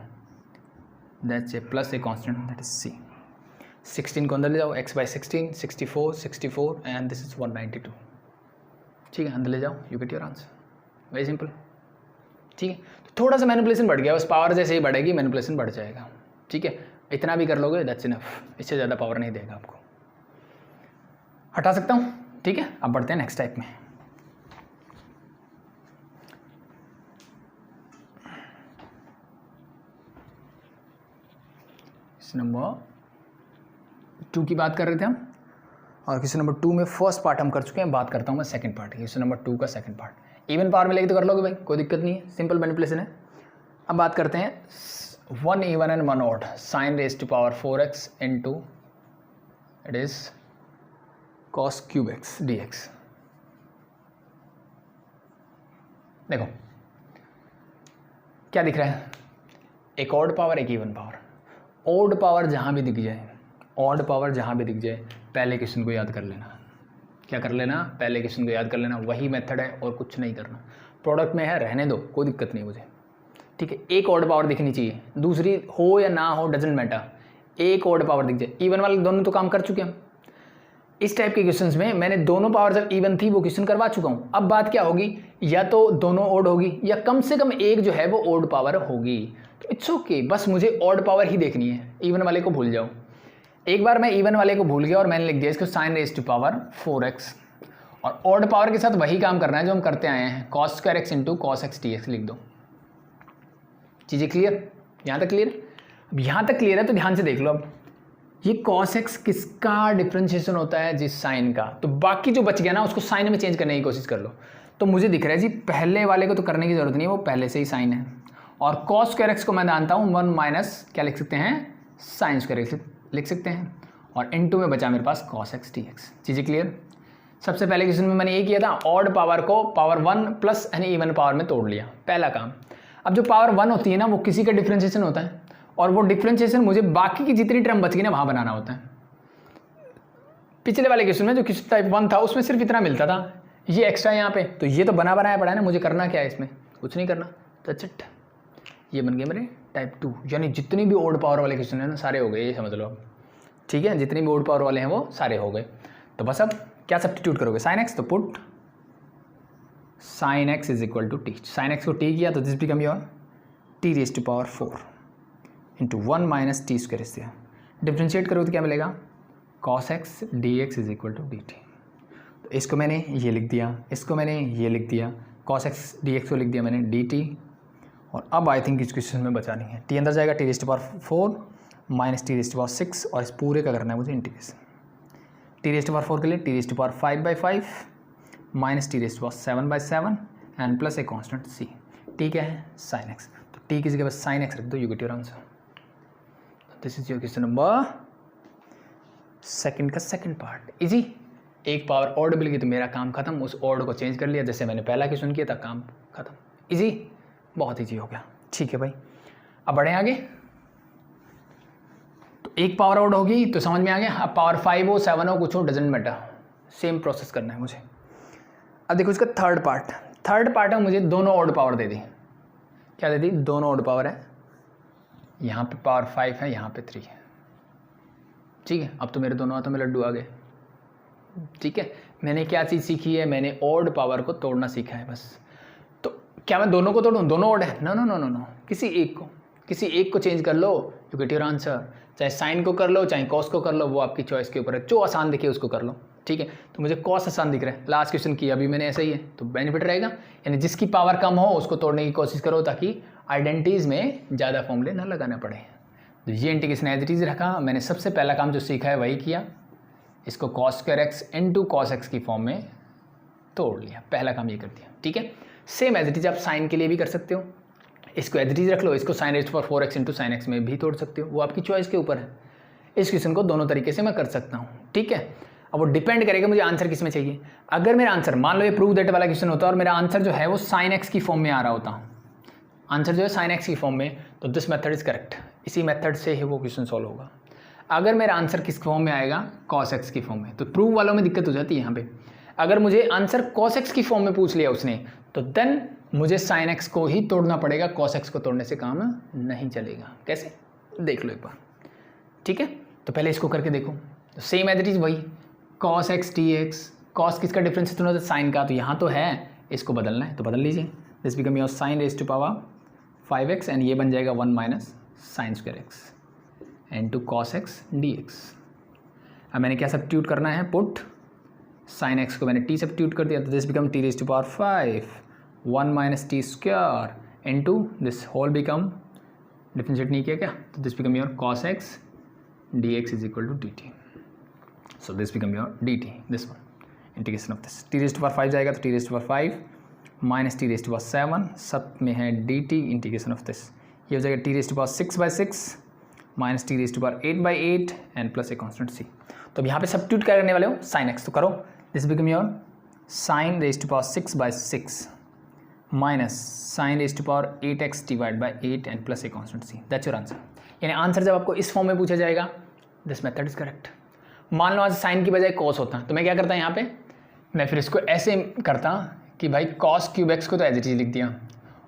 that's a plus a constant that is c। 16 को अंदर ले जाओ, x/16 64 64 एंड दिस इज 192। ठीक है, अंदर ले जाओ, you get your answer, very simple. ठीक है, तो थोड़ा सा मैनिपुलेशन बढ़ गया, बस पावर जैसे ही बढ़ेगी मैनिपुलेशन बढ़ जाएगा। ठीक है, इतना भी कर लोगे दैट्स इनफ, इससे ज़्यादा पावर नहीं देगा आपको। हटा सकता हूँ। ठीक है, अब बढ़ते हैं नेक्स्ट टाइप में। नंबर 2 की बात कर रहे थे हम, और क्वेश्चन नंबर 2 में फर्स्ट पार्ट हम कर चुके हैं, बात करता हूँ मैं सेकंड पार्ट, क्वेश्चन नंबर 2 का सेकंड पार्ट। इवन पावर में लेके तो कर लोगे भाई, कोई दिक्कत नहीं है, सिंपल मैनिपुलेशन है। अब बात करते हैं 1 even and 1 odd sin raised to power 4x into it is cos cube x dx। देखो क्या दिख रहा है, एक ऑड पावर एक इवन पावर। ऑड पावर जहाँ भी दिख जाए, ऑड पावर जहाँ भी दिख जाए, पहले क्वेश्चन को याद कर लेना। क्या कर लेना, पहले क्वेश्चन को याद कर लेना, वही मेथड है और कुछ नहीं करना। प्रोडक्ट में है रहने दो, कोई दिक्कत नहीं मुझे। ठीक है, एक ऑड पावर दिखनी चाहिए, दूसरी हो या ना हो डजेंट मैटर, एक ऑड पावर दिख जाए। इवन वाले दोनों तो काम कर चुके हम। इस टाइप के क्वेश्चंस में मैंने दोनों पावर जब इवन थी वो क्वेश्चन करवा चुका हूँ। अब बात क्या होगी, या तो दोनों ऑड होगी या कम से कम एक जो है वो ऑड पावर होगी, तो इट्स ओके, बस मुझे ऑड पावर ही देखनी है, इवन वाले को भूल जाओ। एक बार मैं इवन वाले को भूल गया और मैंने लिख दिया इसको sin raised to power 4x, और ऑड पावर के साथ वही काम करना है जो हम करते आए हैं, cos square x into cos x dx लिख दो। चीज़ें क्लियर, यहाँ तक क्लियर? अब यहाँ तक क्लियर है तो ध्यान से देख लो। अब ये cos x किसका डिफ्रेंशिएशन होता है, जिस साइन का, तो बाकी जो बच गया ना उसको साइन में चेंज करने की कोशिश कर लो। तो मुझे दिख रहा है जी पहले वाले को तो करने की जरूरत नहीं है, वो पहले से ही साइन है, और cos square x को मैं जानता हूँ 1 माइनस क्या लिख सकते हैं, sin square x लिख सकते हैं, और इनटू में बचा मेरे पास cos x dx। चीज़ें क्लियर? सबसे पहले क्वेश्चन में मैंने ये किया था, ऑड पावर को power 1 plus any even power में तोड़ लिया, पहला काम। अब जो पावर 1 होती है ना वो किसी का डिफ्रेंशिएशन होता है, और वो डिफ्रेंशिएशन मुझे बाकी की जितनी टर्म बच गई ना वहाँ बनाना होता है। पिछले वाले क्वेश्चन में जो क्वेश्चन टाइप 1 था उसमें सिर्फ इतना मिलता था, ये एक्स्ट्रा यहाँ पे, तो ये तो बना बनाया पड़ा है ना, मुझे करना क्या है इसमें, कुछ नहीं करना। तो चट ये बन गए मेरे टाइप 2, यानी जितनी भी ओड पावर वाले क्वेश्चन है ना सारे हो गए, ये समझ लो। ठीक है, जितनी भी ओड पावर वाले हैं वो सारे हो गए। तो बस अब क्या सब्स्टिट्यूट करोगे, sin x, तो put sin x is equal to T. sin x को t किया तो this become your t raised to power 4 into 1 minus T square इस दिया। डिफ्रेंशिएट करो तो क्या मिलेगा, cos x dx is equal to dt। तो इसको मैंने ये लिख दिया, इसको मैंने ये लिख दिया, cos x dx को लिख दिया मैंने dt। और अब आई थिंक इस क्वेश्चन में बचा नहीं है, t अंदर जाएगा, t raised to power 4 minus T raised power 6 और इस पूरे का करना है मुझे इंटीग्रेशन। टी रेस्ट पावर 4 के लिए T raised power 5/5 minus T raised power 7/7 and plus a constant C. T क्या है? Sine x. तो टी की जगह पर साइन एक्स रख दो, you get your answer. This is your question number second का सेकंड पार्ट। इजी। एक पावर ऑड मिल गई तो मेरा काम खत्म, उस ऑड को चेंज कर लिया जैसे मैंने पहला क्वेश्चन किया था, काम खत्म। इजी, बहुत इजी हो गया। ठीक है भाई, अब बढ़े आगे। तो एक पावर ऑड होगी तो समझ में आ गया। अब पावर 5 हो 7 हो कुछ हो, डजेंट मैटर, सेम प्रोसेस करना है मुझे। अब देखो इसका थर्ड पार्ट है, मुझे दोनों ऑड पावर दे दी। क्या दे दी? दोनों ऑड पावर है। यहाँ पे पावर 5 है, यहाँ पे 3 है। ठीक है, अब तो मेरे दोनों हाथों में लड्डू आ गए। ठीक है, मैंने क्या चीज़ सीखी है? मैंने ऑड पावर को तोड़ना सीखा है बस। तो क्या मैं दोनों को तोड़ूँ? दोनों ऑड है? No no no no no, किसी एक को चेंज कर लो, यू गेट योर आंसर। चाहे साइन को कर लो, चाहे कॉस को कर लो, वो आपकी चॉइस के ऊपर है। जो आसान दिखे उसको कर लो। ठीक है, तो मुझे कॉस आसान दिख रहा है, लास्ट क्वेश्चन किया अभी मैंने, ऐसा ही है तो बेनिफिट रहेगा। यानी जिसकी पावर कम हो उसको तोड़ने की कोशिश करो ताकि आइडेंटिटीज़ में ज़्यादा फॉर्मूले ना लगाना पड़े। तो ये इंटीग्रेशन एज इट इज रखा। मैंने सबसे पहला काम जो सीखा है वही किया, इसको cos square x into cos x की फॉर्म में तोड़ लिया। पहला काम ये कर दिया। ठीक है, सेम एज इट इज आप साइन के लिए भी कर सकते हो। इसको एज इट इज रख लो, इसको sine raised power 4x into sine X में भी तोड़ सकते हो, वो आपकी चॉइस के ऊपर है। इस क्वेश्चन को दोनों तरीके से मैं कर सकता हूँ। ठीक है, अब वो डिपेंड करेगा मुझे आंसर किस में चाहिए। अगर मेरा आंसर, मान लो ये प्रूव दैट वाला क्वेश्चन होता और मेरा आंसर जो है वो साइन एक्स की फॉर्म में आ रहा होता, आंसर जो है साइन एक्स की फॉर्म में, तो दिस मेथड इज करेक्ट। इसी मेथड से ही वो क्वेश्चन सॉल्व होगा। अगर मेरा आंसर किस फॉर्म में आएगा? कॉस एक्स की फॉर्म में, तो प्रूव वालों में दिक्कत हो जाती है यहाँ पे। अगर मुझे आंसर कॉस एक्स की फॉर्म में पूछ लिया उसने, तो देन मुझे साइन एक्स को ही तोड़ना पड़ेगा। कॉस एक्स को तोड़ने से काम नहीं चलेगा। कैसे? देख लो एक बार। ठीक है, तो पहले इसको करके देखो। तो सेम एज इट इज वही, cos X t x. Cos किसका डिफरेंस है? साइन का, तो यहाँ तो है, इसको बदलना है तो बदल लीजिए। This become your sine raised to power 5x and ये बन जाएगा 1 minus sine square x into cos x D X. अब मैंने क्या सब्स्टिट्यूट करना है? पुट साइन एक्स को मैंने टी सब्स्टिट्यूट कर दिया, तो this become T raised to power 5 1 minus T square into this whole become, differentiate नहीं किया क्या, तो this become your cos x D x is equal to D T. So this become your D T, this one integration of this. T raised to power 5 जाएगा तो T raised to power 5 minus T raised to power 7, सब में है D T integration of this. ये हो जाएगा t raised to power 6/6 minus T raised to power 8/8 and plus a constant c. तो अब यहाँ पे सब्स्टिट्यूट करने वाले हो साइन एक्स, तो करो। This become your sine raised to power 6/6 minus sine raised to power 8x divide by 8 and plus a constant C. That's your answer. यानी आंसर जब आपको इस फॉर्म में पूछा जाएगा, दिस मेथड इज करेक्ट। मान लो आज साइन की बजाय कॉस होता तो मैं क्या करता यहाँ पे? मैं फिर इसको ऐसे करता कि भाई कॉस क्यूब एक्स को तो एज इट इज लिख दिया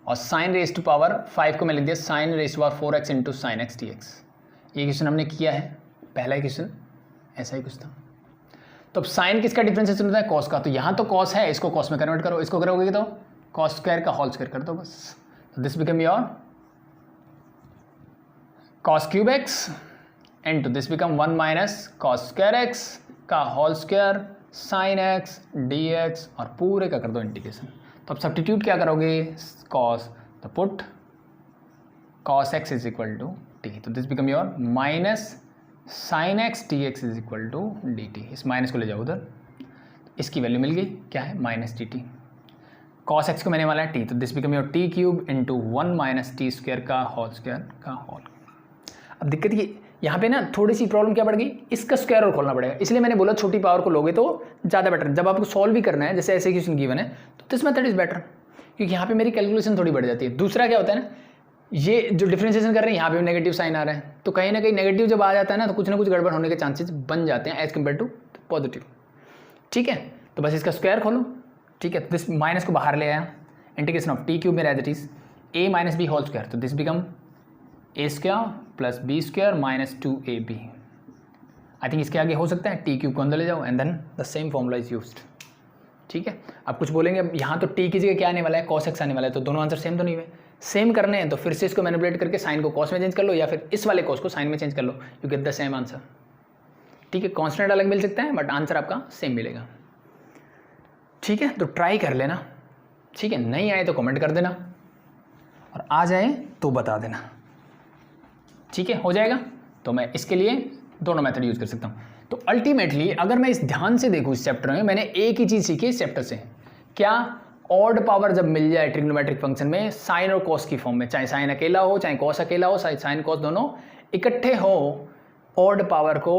और साइन रेज़्ड टू पावर 5 को मैं लिख दिया sine raised to power 4x into sine x D X. ये क्वेश्चन हमने किया है, पहला ही क्वेश्चन ऐसा ही कुछ था। तो अब साइन किसका डिफरेंशिएशन होता है? कॉस का। तो यहाँ तो कॉस है, इसको कॉस में कन्वर्ट करो, इसको करोगे तो कॉस स्क्वायर का होल स्क्वायर कर दो बस। तो this become your cos cube x into this become 1 minus cos square x का whole square sine x D x और पूरे का कर दो इंटीग्रेशन। तो अब सब्स्टिट्यूट क्या करोगे? कॉस, तो put cos x is equal to t, तो this become your minus sine x D x is equal to D t. इस माइनस को ले जाओ उधर, इसकी वैल्यू मिल गई, क्या है? Minus d T. Cos x को मैंने वाला है टी, तो this become your t cube into 1 minus T square का होल स्क्वायर का होल। अब दिक्कत ये यहाँ पे ना थोड़ी सी प्रॉब्लम क्या पड़ गई, इसका स्क्वायर और खोलना पड़ेगा। इसलिए मैंने बोला छोटी पावर को लोगे तो ज़्यादा बेटर। जब आपको सॉल्व भी करना है, जैसे ऐसे क्वेश्चन गिवन है, तो दिस मेथड इज बेटर, क्योंकि यहाँ पे मेरी कैलकुलेशन थोड़ी बढ़ जाती है। दूसरा क्या होता है ना, ये जो डिफरेंशिएशन कर रहे हैं यहाँ पे भी नेगेटिव साइन आ रहा है, तो कहीं ना कहीं नेगेटिव जब आ जाता है ना तो कुछ ना कुछ गड़बड़ होने के चांसेस बन जाते हैं एज कम्पेयर टू पॉजिटिव। ठीक है, तो बस इसका स्क्वायर खोलो। ठीक है, तो दिस माइनस को बाहर ले आया, इंटीग्रेशन ऑफ टी क्यूब में as it is a minus b whole square, तो this become a square plus B square minus 2ab। I think इसके आगे हो सकता है टी क्यूब को अंदर ले जाओ and then the same formula is used. ठीक है, अब कुछ बोलेंगे यहाँ तो टी की जगह क्या आने वाला है? कॉस एक्स आने वाला है, तो दोनों आंसर सेम तो नहीं हुए। सेम करने हैं तो फिर से इसको मैनिपुलेट करके साइन को कॉस में चेंज कर लो, या फिर इस वाले कॉस को साइन में चेंज कर लो, you get the same answer. ठीक है, कॉन्स्टेंट अलग मिल सकता है बट आंसर आपका सेम मिलेगा। ठीक है, तो ट्राई कर लेना। ठीक है, नहीं आए तो कमेंट कर देना और आ जाए तो बता देना। ठीक है, हो जाएगा। तो मैं इसके लिए दोनों मेथड यूज़ कर सकता हूँ। तो अल्टीमेटली अगर मैं इस ध्यान से देखूँ इस चैप्टर में, मैंने एक ही चीज़ सीखी इस चैप्टर से, क्या ऑड पावर जब मिल जाए ट्रिग्नोमेट्रिक फंक्शन में साइन और कॉस की फॉर्म में, चाहे साइन अकेला हो चाहे कॉस अकेला हो, साइन कॉस दोनों इकट्ठे हो, ऑड पावर को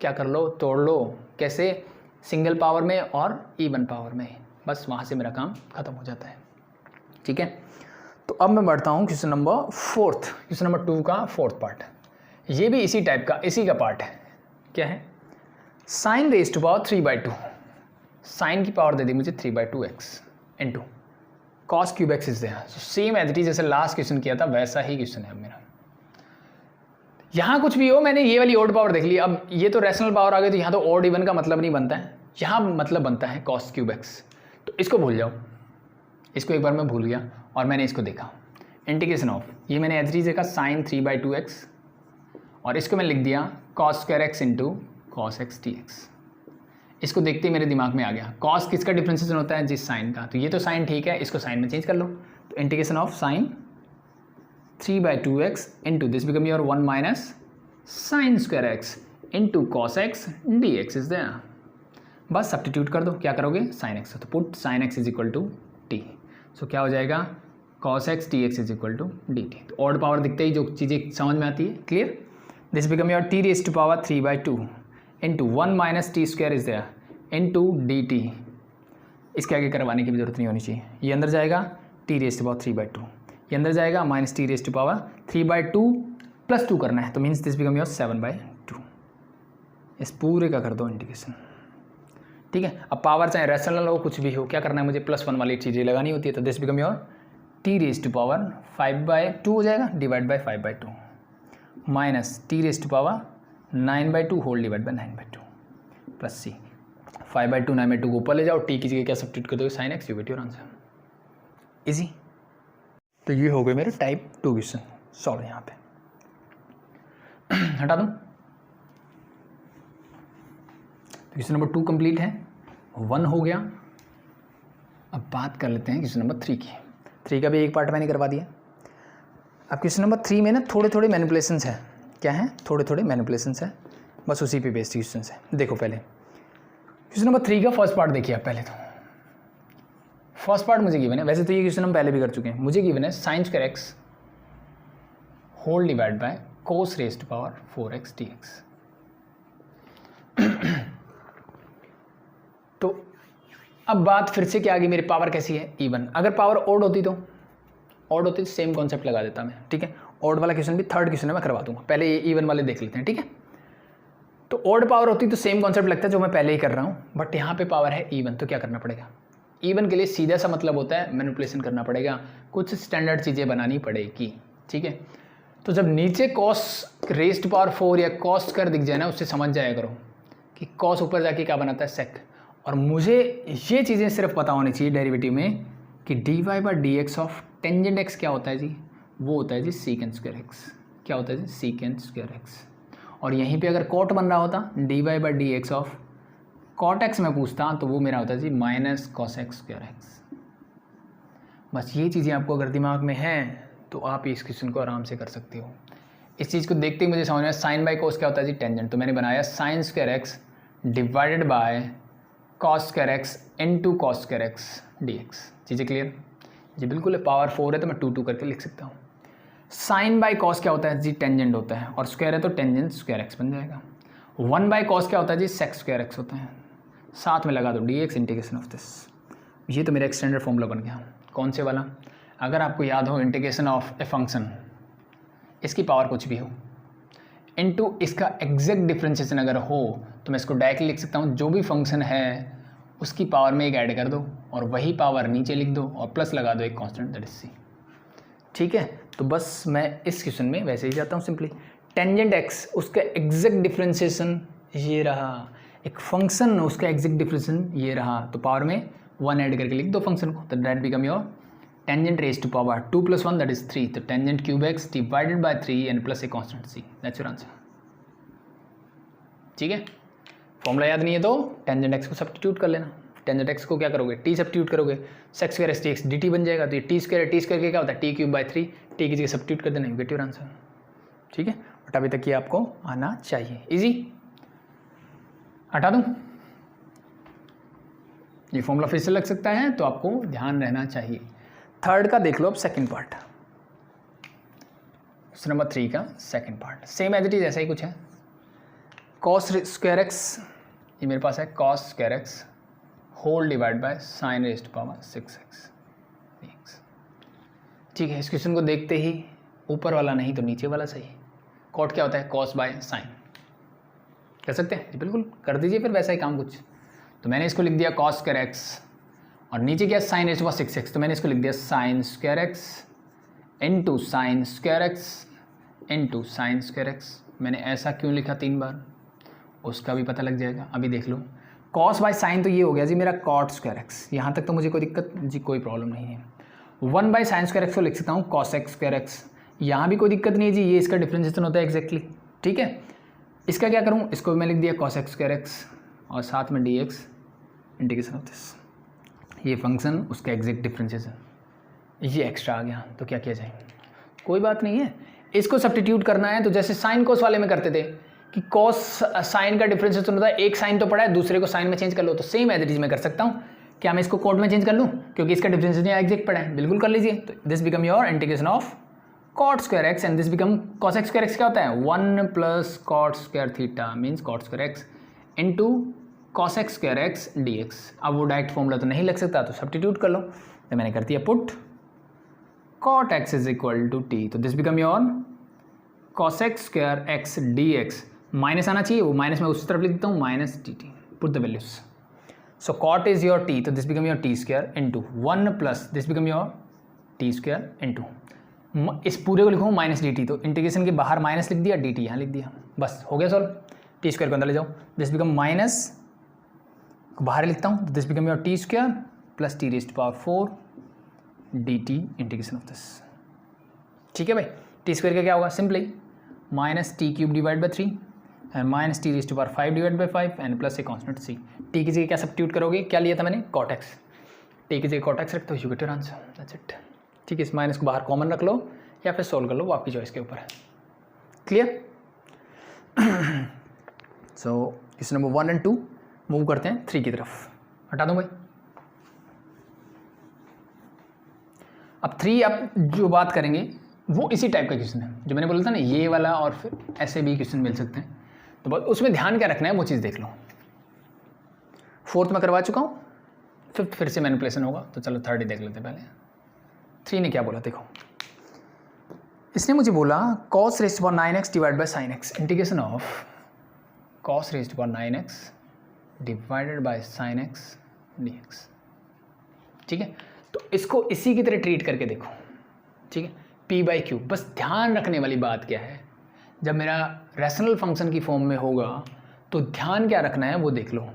क्या कर लो, तोड़ लो। कैसे? सिंगल पावर में और इवन पावर में। बस वहाँ से मेरा काम खत्म हो जाता है। ठीक है, तो अब मैं बढ़ता हूँ क्वेश्चन नंबर 4, क्वेश्चन नंबर 2 का 4th पार्ट। ये भी इसी टाइप का, इसी का पार्ट है। क्या है? Sine raise to power 3/2, sine की पावर दे दी मुझे 3/2x into cos cube X is there. Same as it is जैसे लास्ट क्वेश्चन किया था वैसा ही क्वेश्चन है मेरा। यहाँ कुछ भी हो, मैंने ये वाली ऑड पावर देख ली। अब ये तो रैशनल पावर आ गई, तो यहाँ तो ऑड इवन का मतलब नहीं बनता है, यहाँ मतलब बनता है कॉस क्यूब एक्स। तो इसको भूल जाओ, इसको एक बार मैं भूल गया और मैंने इसको देखा। इंटीग्रेशन ऑफ, ये मैंने एज इट इज देखा साइन 3/2x और इसको मैं लिख दिया cos square x into cos x D x. इसको देखते ही मेरे दिमाग में आ गया कॉस किसका डिफ्रेंशिएशन होता है? जिस साइन का। तो ये तो साइन ठीक है, इसको साइन में चेंज कर लो। तो integration of sine 3/2x into this become your 1 minus sine square x into cos x D x is there. बस सब्स्टिट्यूट कर दो, क्या करोगे? Sine x. तो put sine x is equal to T. So क्या हो जाएगा? Cos x D x is equal to D t. तो ऑड पावर दिखते ही जो चीज़ें समझ में आती है, clear? This become your t raise to power 3/2 into 1 minus T square is there into D T. इसके आगे करवाने की भी जरूरत नहीं होनी चाहिए। ये अंदर जाएगा टी रेज टू पावर 3/2, ये अंदर जाएगा minus T raise to power 3/2 plus 2 करना है, तो मीन्स दिस बिकम योर 7/2। इस पूरे का कर दो इंटीग्रेशन। ठीक है, अब पावर चाहे रैशनल हो कुछ भी हो, क्या करना है मुझे? +1 वाली चीज़ें लगानी होती है। तो this become your t raise to power 5/2 हो जाएगा divide by 5/2 minus T raise to power 9/2 whole divide by 9/2 plus c. 5/2 9/2 को ऊपर ले जाओ, टी की जगह क्या सब्स्टिट्यूट कर दोगे? Sine x, you get your answer. Easy. तो ये हो गए मेरे टाइप 2 क्वेश्चन सॉल्व यहाँ पे। हटा दूँ? क्वेश्चन नंबर 2 कंप्लीट है, 1 हो गया। अब बात कर लेते हैं क्वेश्चन नंबर 3 की। 3 का भी एक पार्ट मैंने करवा दिया। अब क्वेश्चन नंबर 3 में ना थोड़े थोड़े मैनिपुलेशंस है। क्या है? थोड़े थोड़े मैनिपुलेशंस है, बस उसी पे बेस्ड क्वेश्चन है। देखो पहले क्वेश्चन नंबर 3 का फर्स्ट पार्ट देखिए आप पहले। तो फर्स्ट पार्ट मुझे गिवन है, वैसे तो ये क्वेश्चन हम पहले भी कर चुके हैं। मुझे गिवन है sine square x whole divide by cos raise to power 4x dx। तो अब बात फिर से क्या आ गई, मेरी पावर कैसी है? इवन। अगर पावर ऑड होती तो सेम कॉन्सेप्ट लगा देता मैं। ठीक है, ऑड वाला क्वेश्चन भी थर्ड क्वेश्चन में मैं करवा दूंगा, पहले ये इवन वाले देख लेते हैं। ठीक है, तो ऑड पावर होती तो सेम कॉन्सेप्ट लगता है जो मैं पहले ही कर रहा हूँ, बट यहाँ पे पावर है इवन, तो क्या करना पड़ेगा? इवन के लिए सीधा सा मतलब होता है मैनिपुलेशन करना पड़ेगा, कुछ स्टैंडर्ड चीज़ें बनानी पड़ेगी। ठीक है, तो जब नीचे कॉस रेज टू पावर 4 या कॉस कर दिख जाए ना, उससे समझ जाया करो कि कॉस ऊपर जाके क्या बनाता है? सेक। और मुझे ये चीज़ें सिर्फ पता होनी चाहिए डेरिवेटिव में कि D Y by D x of tangent X क्या होता है जी? वो होता है जी सीकेंट स्क्वायर एक्स। क्या होता है जी? Secant square x. और यहीं पे अगर कॉट बन रहा होता d Y by D x of cot x में पूछता, तो वो मेरा होता है जी minus cos x square x. बस ये चीज़ें आपको अगर दिमाग में हैं तो आप इस क्वेश्चन को आराम से कर सकते हो। इस चीज़ को देखते ही मुझे समझ में साइन बाई कोस क्या होता है जी? टेंजेंट। तो मैंने बनाया sign square x divided by cos square x into cos square x D x. चीज़ें क्लियर जी? बिल्कुल है, पावर 4 है तो मैं 2 करके लिख सकता हूँ। साइन बाई कॉस क्या होता है जी? टेंजेंट होता है, और स्क्वायर है तो टेंजेंट स्क्वायर एक्स बन जाएगा। 1 बाई कॉस क्या होता है जी? सेक स्क्वायर एक्स होता है, साथ में लगा दो D x integration of this. ये तो मेरा एक्सटेंडेड फॉर्मूला बन गया। कौन से वाला? अगर आपको याद हो, इंटीग्रेशन ऑफ ए फंक्शन, इसकी पावर कुछ भी हो इनटू इसका एग्जैक्ट डिफरेंशिएशन अगर हो, तो मैं इसको डायरेक्टली लिख सकता हूँ, जो भी फंक्शन है उसकी पावर में एक ऐड कर दो और वही पावर नीचे लिख दो और प्लस लगा दो एक कांस्टेंट, दैट इज सी। ठीक है, तो बस मैं इस क्वेश्चन में वैसे ही जाता हूँ सिंपली। टेंजेंट एक्स उसका एग्जैक्ट डिफरेंशिएशन ये रहा, एक फंक्शन उसका एग्जैक्ट डिफरेंशिएशन ये रहा, तो पावर में 1 ऐड करके लिख दो फंक्शन को, तो that become your tangent raise to power 2 + 1 that is 3। तो tangent cube X divided by 3 and plus a constant C, that's your answer. ठीक है, फॉर्मूला याद नहीं है तो टेंजेंट एक्स को सब्स्टिट्यूट कर लेना। टेंजेंट एक्स को क्या करोगे? टी सब्स्टिट्यूट करोगे, sec square x D X D T बन जाएगा। तो ये टी स्क्वायर के क्या होता है? टी क्यूब बाय 3, टी की जगह सब्स्टिट्यूट कर देना, यू गेट योर आंसर। ठीक है, बट अभी तक ये आपको आना चाहिए। इजी, हटा दूँ, ये फॉर्मूला फिर से लग सकता है तो आपको ध्यान रहना चाहिए। थर्ड का देख लो अब सेकंड पार्ट, नंबर 3 का second part same as it is ऐसा ही कुछ है। कॉस स्क्वायर एक्स, ये मेरे पास है cos square x whole divide by sine raised to power 6x dx। ठीक है, इस क्वेश्चन को देखते ही ऊपर वाला नहीं तो नीचे वाला सही। कॉट क्या होता है? Cos by sine. कर सकते हैं? बिल्कुल कर दीजिए फिर वैसा ही काम कुछ। तो मैंने इसको लिख दिया कॉस स्क्वायर एक्स और नीचे क्या sign raised to power 6x, तो मैंने इसको लिख दिया sign square x into sign square x into sign square x. मैंने ऐसा क्यों लिखा 3 बार, उसका भी पता लग जाएगा। अभी देख लो, कॉस बाय साइन तो ये हो गया जी मेरा कॉट स्क्वायर एक्स, यहाँ तक तो मुझे कोई दिक्कत जी, कोई प्रॉब्लम नहीं है। 1 बाय साइन स्क्वायर एक्स को लिख सकता हूँ कॉस एक्स स्क्वायर एक्स, यहाँ भी कोई दिक्कत नहीं है जी, ये इसका डिफ्रेंशिएशन होता है एग्जैक्टली। ठीक है, इसका क्या करूँ, इसको भी मैं लिख दिया कॉस एक्स स्क्वायर एक्स और साथ में D x integration of this, ये फंक्शन उसका एग्जैक्ट डिफ्रेंशिएशन, ये एक्स्ट्रा आ गया। तो क्या किया जाए, कोई बात नहीं है, इसको सब्स्टिट्यूट करना है तो जैसे साइन कोस वाले में करते थे कि कॉस साइन का डिफरेंशिएशन होता है, एक साइन तो पड़ा है दूसरे को साइन में चेंज कर लो, तो सेम एज इट इज मैं कर सकता हूँ। क्या मैं इसको कोट में चेंज कर लूँ क्योंकि इसका डिफरेंशिएशन एग्जैक्ट पड़ा है? बिल्कुल कर लीजिए। तो this become your integration of cot square X and this become cos x square X. क्या होता है 1 plus cot square theta means cot square x into cos x square x D X. अब वो डायरेक्ट फॉर्मूला तो नहीं लग सकता तो सब्स्टिट्यूट कर लो, तो मैंने कर दिया put cot x is equal to t, तो this become your cos x square x D x. Minus आना चाहिए, वो माइनस मैं उस तरफ लिख देता हूँ minus T T, put the values. So cot is your t, तो this become your T square into 1 plus this become your T square into, इस पूरे को लिखूँ माइनस डी टी, तो इंटीग्रेशन के बाहर माइनस लिख दिया, डी टी यहाँ लिख दिया, बस हो गया सॉल्व। टी स्क्वायर को अंदर ले जाओ, दिस बिकम माइनस को बाहर लिखता हूँ, this become your T square plus T raised to power 4 D T integration of this. ठीक है भाई, टी स्क्वायर का क्या होगा, simply minus T cube divide by 3 and minus T raised to power 5 divide by 5 and plus a constant C. T की जगह क्या substitute करोगे, क्या लिया था मैंने कॉट एक्स, टी की जगह कॉट एक्स रखते हो, you get your answer, that's it. ठीक है, इस माइनस को बाहर कॉमन रख लो या फिर सोल्व कर लो, वो आपकी चॉइस के ऊपर है। क्लियर? सो इस नंबर 1 और 2 मूव करते हैं 3 की तरफ, हटा दूँ भाई। अब 3 अब जो बात करेंगे वो इसी टाइप का क्वेश्चन है जो मैंने बोला था ना, ये वाला और फिर ऐसे भी क्वेश्चन मिल सकते हैं, तो बस उसमें ध्यान क्या रखना है वो चीज़ देख लो। 4th में करवा चुका हूँ, 5th फिर से मैनिपुलेशन होगा, तो चलो 3rd ही देख लेते हैं पहले। 3 ने क्या बोला देखो, इसने मुझे बोला cos raised to power 9x divide by sine X integration of cos raised to power 9x divided by sine x D X. ठीक है, तो इसको इसी की तरह ट्रीट करके देखो। ठीक है, p बाई क्यू। बस ध्यान रखने वाली बात क्या है, जब मेरा रैशनल फंक्शन की फॉर्म में होगा तो ध्यान क्या रखना है वो देख लो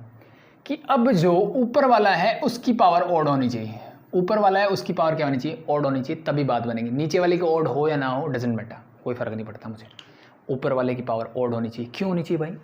कि अब जो ऊपर वाला है उसकी पावर ऑड होनी चाहिए, ऊपर वाला है उसकी पावर क्या होनी चाहिए, ऑड होनी चाहिए, तभी बात बनेगी। नीचे वाले की ऑड हो या ना हो डजेंट मैटर, कोई फ़र्क नहीं पड़ता मुझे, ऊपर वाले की पावर ऑड होनी चाहिए। क्यों होनी चाहिए भाई,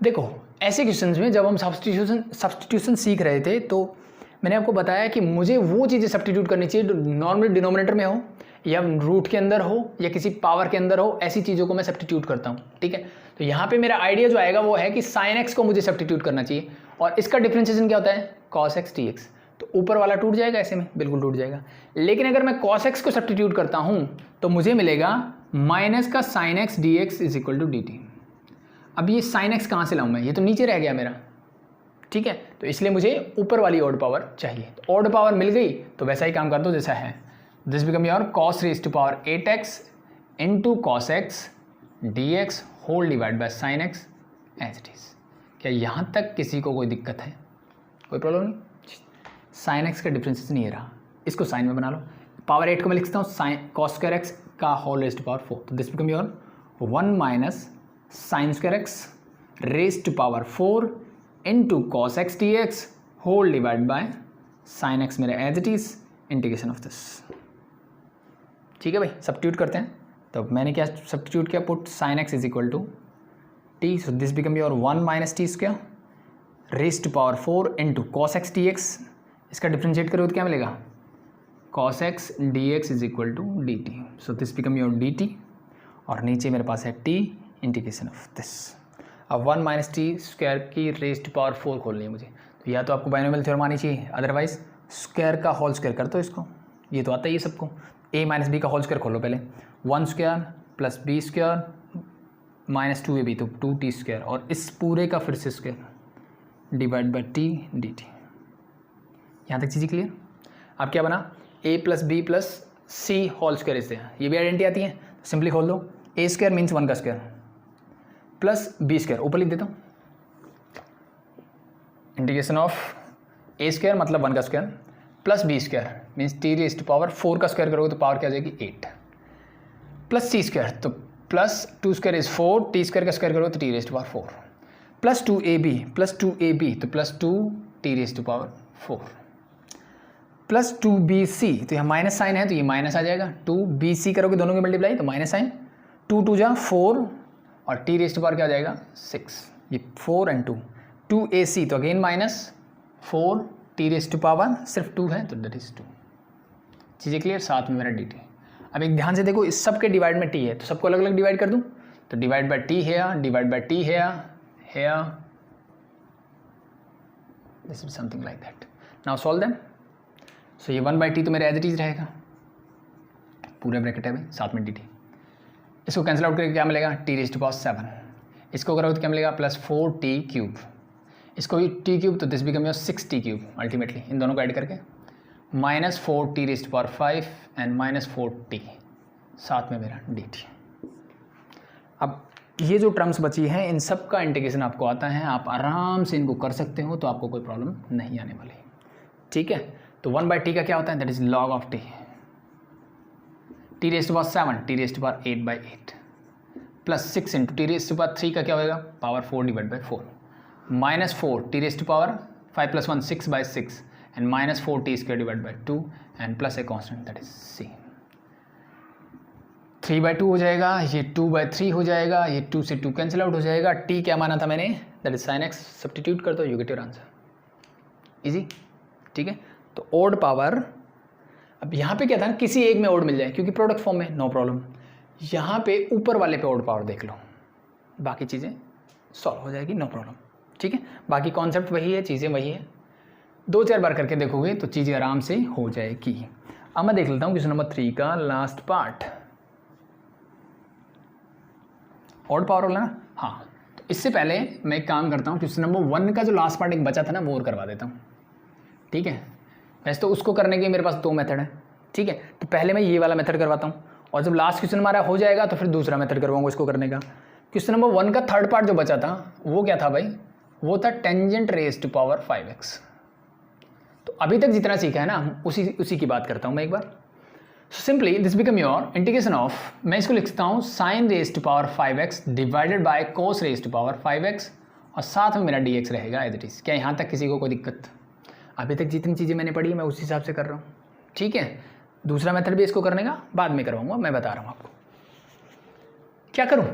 देखो ऐसे क्वेश्चंस में जब हम सब्स्टिट्यूशन सीख रहे थे तो मैंने आपको बताया कि मुझे वो चीज़ें सब्स्टिट्यूट करनी चाहिए जो नॉर्मली डिनोमिनेटर में हो या रूट के अंदर हो या किसी पावर के अंदर हो, ऐसी चीज़ों को मैं सब्स्टिट्यूट करता हूँ। ठीक है, तो यहाँ पे मेरा आइडिया जो आएगा वो है कि साइन एक्स को मुझे सब्स्टिट्यूट करना चाहिए और इसका डिफरेंशिएशन क्या होता है कॉस एक्स डी एक्स, तो ऊपर वाला टूट जाएगा, ऐसे में बिल्कुल टूट जाएगा। लेकिन अगर मैं कॉस एक्स को सब्स्टिट्यूट करता हूँ तो मुझे मिलेगा माइनस का sine x D x is equal to D T. अब ये साइन एक्स कहाँ से लाऊँ मैं, ये तो नीचे रह गया मेरा। ठीक है, तो इसलिए मुझे ऊपर वाली ऑड पावर चाहिए, तो ऑड पावर मिल गई तो वैसा ही काम कर दो जैसा है। This become your cos raised to power 8x into cos x D x whole divide by sine X as it is. क्या यहाँ तक किसी को कोई दिक्कत है, कोई प्रॉब्लम नहीं? साइन एक्स का डिफरेंशिएशन नहीं रहा, इसको साइन में बना लो। पावर 8 को मैं लिखता हूँ साइन कॉस स्क्वायर एक्स का होल रेज़्ड टू पावर 4, तो this become your 1 minus sine square x raised to power 4 into cos x D x whole divide by sine x मेरा as it is integration of this. ठीक है भाई, substitute करते हैं। तो मैंने क्या सब्स्टिट्यूट किया, put sine x is equal to T, so this become your 1 minus T square raised to power 4 into cos x D X, इसका डिफ्रेंशिएट करो तो क्या मिलेगा cos x D x is equal to D T, so this become your D T और नीचे मेरे पास है टी इंटीग्रेशन ऑफ दिस। अब 1 माइनस टी स्क्वायर की रेज़्ड पावर 4 खोलनी है मुझे, तो या तो आपको बाइनोमियल थ्योरम आनी चाहिए, अदरवाइज स्क्वायर का होल स्क्वायर कर दो इसको, ये तो आता ही है सबको। a माइनस बी का होल स्क्वायर खोलो पहले, 1 square plus B square minus 2ab तो 2t स्क्वायर, और इस पूरे का फिर से square divide by T D T. यहाँ तक चीज़ें क्लियर। अब क्या बना, a plus B plus C whole square इससे, ये भी आइडेंटिटी आती है, तो सिंपली खोल दो, a स्क्वायर मीन्स 1 का स्क्वायर प्लस बी स्क्वायर, ऊपर लिख देता हूँ इंटीग्रेशन ऑफ a स्क्वायर मतलब 1 का square plus B square means T raised power 4 का स्क्वायर करोगे तो पावर क्या आ जाएगी 8, प्लस सी स्क्वायर तो plus 2 square is 4, T square का स्क्वायर करोगे तो T raised power 4, plus 2ab तो plus 2 T raised power 4, plus 2bc तो यहाँ माइनस साइन है तो ये माइनस आ जाएगा, 2bc करोगे दोनों की मल्टीप्लाई तो माइनस साइन, 2 2 जा 4 और टी रेज़्ड पावर क्या आ जाएगा 6, ये 4 एंड 2, 2ac तो again minus 4 T raised power सिर्फ 2 है तो दैट इज 2। चीज़ें क्लियर, साथ में मेरा dt। अब एक ध्यान से देखो, इस सब के डिवाइड में t है तो सबको अलग अलग डिवाइड कर दूँ, तो डिवाइड बाई टी है, डिवाइड बाई टी है, this is something like that. Now solve them. So ये 1/t तो मेरा एज इट इज रहेगा, पूरे ब्रैकेट है भाई, साथ में dt। इसको कैंसिल आउट करके क्या मिलेगा, टी रेज़्ड पावर 7, इसको करोगे तो क्या मिलेगा प्लस 4t क्यूब, इसको भी t क्यूब तो this become your 6t cube ultimately, इन दोनों को ऐड करके minus 4t raised power 5 and minus 4t, साथ में मेरा dt। अब ये जो टर्म्स बची हैं इन सब का इंटीग्रेशन आपको आता है, आप आराम से इनको कर सकते हो, तो आपको कोई प्रॉब्लम नहीं आने वाली। ठीक है, तो 1/t का क्या होता है, that is log of t, T raised power 7 T raised power 8/8 plus 6 into T raised power 3 का क्या होगा power 4 divide by 4 minus 4 T raised power 5 plus 1 6/6 and minus 4t square divide by 2 and plus a constant that is c। 3/2 हो जाएगा, ये 2/3 हो जाएगा, ये 2 से 2 कैंसिल आउट हो जाएगा, t क्या माना था मैंने that is sin x, substitute कर दो you get your answer, easy. ठीक है, तो ओड पावर, अब यहाँ पे क्या था, किसी एक में ओड मिल जाए क्योंकि प्रोडक्ट फॉर्म में, नो प्रॉब्लम। यहाँ पे ऊपर वाले पे ओड पावर देख लो, बाकी चीज़ें सॉल्व हो जाएगी, नो प्रॉब्लम। ठीक है, बाकी कॉन्सेप्ट वही है, चीज़ें वही है, 2-4 बार करके देखोगे तो चीज़ें आराम से हो जाएगी। अब मैं देख लेता हूँ क्वेश्चन नंबर 3 का लास्ट पार्ट, ऑड पावर वाला ना। हाँ, तो इससे पहले मैं एक काम करता हूँ, क्वेश्चन नंबर 1 का जो लास्ट पार्ट एक बचा था ना वो और करवा देता हूँ। ठीक है, वैसे तो उसको करने के मेरे पास 2 मेथड है। ठीक है, तो पहले मैं ये वाला मेथड करवाता हूँ और जब लास्ट क्वेश्चन हमारा हो जाएगा तो फिर दूसरा मेथड करवाऊंगा इसको करने का। क्वेश्चन नंबर 1 का थर्ड पार्ट जो बचा था वो क्या था भाई, वो था टेंजेंट रेज़्ड पावर 5x। तो अभी तक जितना सीखा है ना उसी की बात करता हूँ मैं एक बार। So simply this become your integration of, मैं इसको लिखता हूँ sin raised power 5x divided by cos raised power 5x और साथ में मेरा dx रहेगा एज इट इज़। क्या यहाँ तक किसी को कोई दिक्कत? अभी तक जितनी चीज़ें मैंने पढ़ी मैं उसी हिसाब से कर रहा हूँ। ठीक है, दूसरा मेथड भी इसको करने का बाद में करवाऊंगा, मैं बता रहा हूँ आपको क्या करूँ।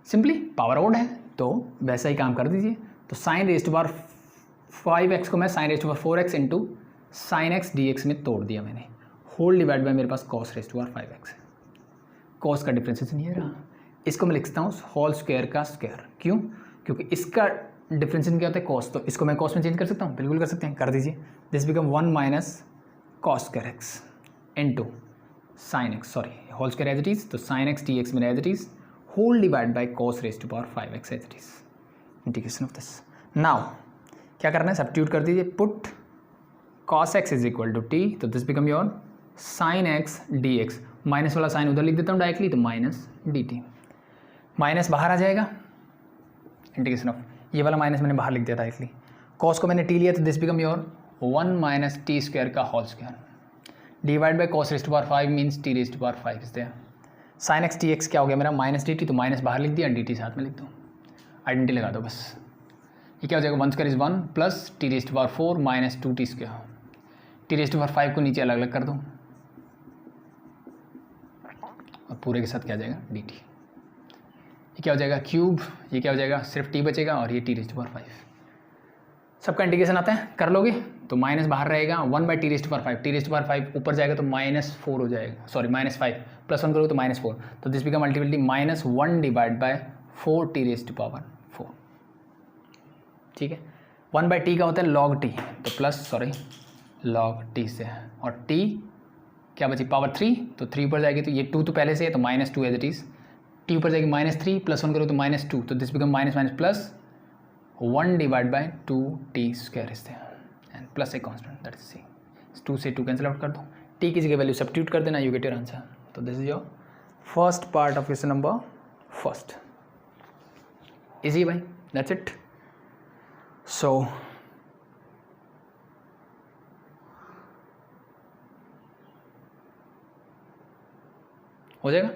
सिंपली पावर ओड है तो वैसा ही काम कर दीजिए। तो sin रेज़्ड पावर 5x को मैं sin raised power 4x into sine x dx में तोड़ दिया मैंने, होल डिवाइड बाय मेरे पास cos रेज़्ड पावर 5x है। cos का डिफ्रेंसिएशन ये रहा, इसको मैं लिखता हूँ होल स्क्वायर का स्क्वायर। क्यों? क्योंकि इसका डिफ्रेंशिएशन क्या होता है cos, तो इसको मैं cos में चेंज कर सकता हूँ, बिल्कुल कर सकते हैं, कर दीजिए। This become 1 minus cos square x into sine x, sorry whole square as it is, तो साइन एक्स डी एक्स मेरा as it is, whole divide by cos raised power 5x as it is, integration of this. Now क्या करना है, substitute कर दीजिए, put cos x is equal to t, तो this become your sine x D x, minus वाला sign उधर लिख देता हूँ डायरेक्टली, तो माइनस डी टी, माइनस बाहर आ जाएगा, इंटीग्रेशन ऑफ ये वाला माइनस मैंने बाहर लिख दिया डायरेक्टली, cos को मैंने t लिया तो this become your 1 minus T square का whole square divide by cos raised power 5 means t raised power 5 is there. Sine x t x क्या हो गया मेरा माइनस डी टी, तो माइनस बाहर लिख दिया, डी टी साथ में लिख दो, आइडेंटिटी लगा दो बस। ये क्या हो जाएगा 1 square is 1 plus T raised power 4 minus 2t square, T raised power 5 को नीचे अलग अलग कर दो और पूरे के साथ क्या आ जाएगा डी टी। ये क्या हो जाएगा क्यूब, ये क्या हो जाएगा सिर्फ t बचेगा और ये टी रेज़्ड पावर 5। सबका इंटीग्रेशन आता है, कर लोगे तो माइनस बाहर रहेगा, 1/t⁵, t⁵ ऊपर जाएगा तो -4 हो जाएगा, सॉरी -5, +1 करोगे तो -4, तो दिस बिकम अल्टीमेटली -1/4 t⁴, ठीक है। 1/t का होता है log t, तो log t से, और t क्या बची पावर 3, तो 3 ऊपर जाएगी तो ये 2 तो पहले से है तो -2 एज इट इज़, t ऊपर जाएगी -3, +1 करो तो -2, तो this become -1/2t² is there and plus a constant that is c, 2 से 2 कैंसिल आउट कर दो, t की जगह वैल्यू सब्स्टिट्यूट कर देना, यू गेट योर आंसर। तो this is your first part of question number first. Easy भाई, that's it. सो हो जाएगा,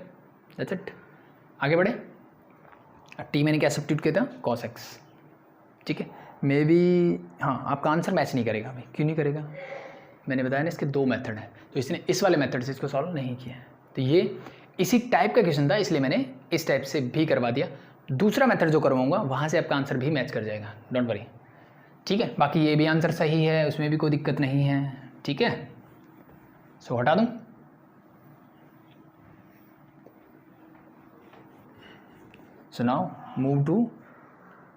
दैट्स इट। आगे बढ़े। टी मैंने क्या सब्स्टिट्यूट किया था, cos x, ठीक है। मे बी हाँ आपका आंसर मैच नहीं करेगा भाई, क्यों नहीं करेगा, मैंने बताया ना इसके 2 मेथड हैं, तो इसने इस वाले मेथड से इसको सॉल्व नहीं किया है, तो ये इसी टाइप का क्वेश्चन था इसलिए मैंने इस टाइप से भी करवा दिया। दूसरा मेथड जो करवाऊंगा वहाँ से आपका आंसर भी मैच कर जाएगा, डोंट वरी, ठीक है। बाकी ये भी आंसर सही है, उसमें भी कोई दिक्कत नहीं है, ठीक है। सो हटा दूँ। So now move to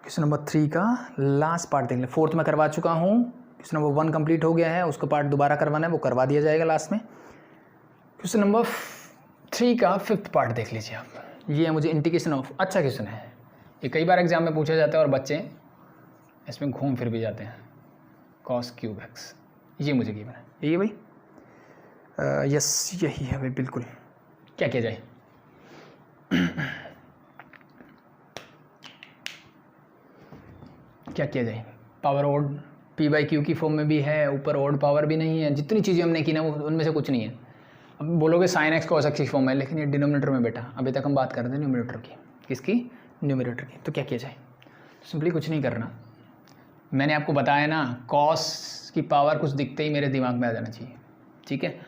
question number 3 का लास्ट पार्ट देख लें। 4th में करवा चुका हूँ, क्वेश्चन नंबर 1 कंप्लीट हो गया है, उसका पार्ट दोबारा करवाना है, वो करवा दिया जाएगा लास्ट में। क्वेश्चन नंबर 3 का 5th पार्ट देख लीजिए आप। ये है मुझे इंटीग्रेशन ऑफ, अच्छा क्वेश्चन है ये, कई बार एग्जाम में पूछा जाता है और बच्चे इसमें घूम फिर भी जाते हैं। cos⁵x ये मुझे गिवन है, यही है भाई, यस यही है भाई बिल्कुल। क्या किया जाए, क्या किया जाए, पावर ओड p/q की फॉर्म में भी है, ऊपर ओड पावर भी नहीं है, जितनी चीज़ें हमने की ना वो उनमें से कुछ नहीं है। अब बोलोगे sin x cos x की फॉर्म है, लेकिन ये डिनोमिनेटर में बेटा, अभी तक हम बात कर रहे थे न्यूमरेटर की, किसकी, न्यूमरेटर की। तो क्या किया जाए, सिंपली कुछ नहीं करना, मैंने आपको बताया ना cos की पावर कुछ दिखते ही मेरे दिमाग में आ जाना चाहिए, ठीक है।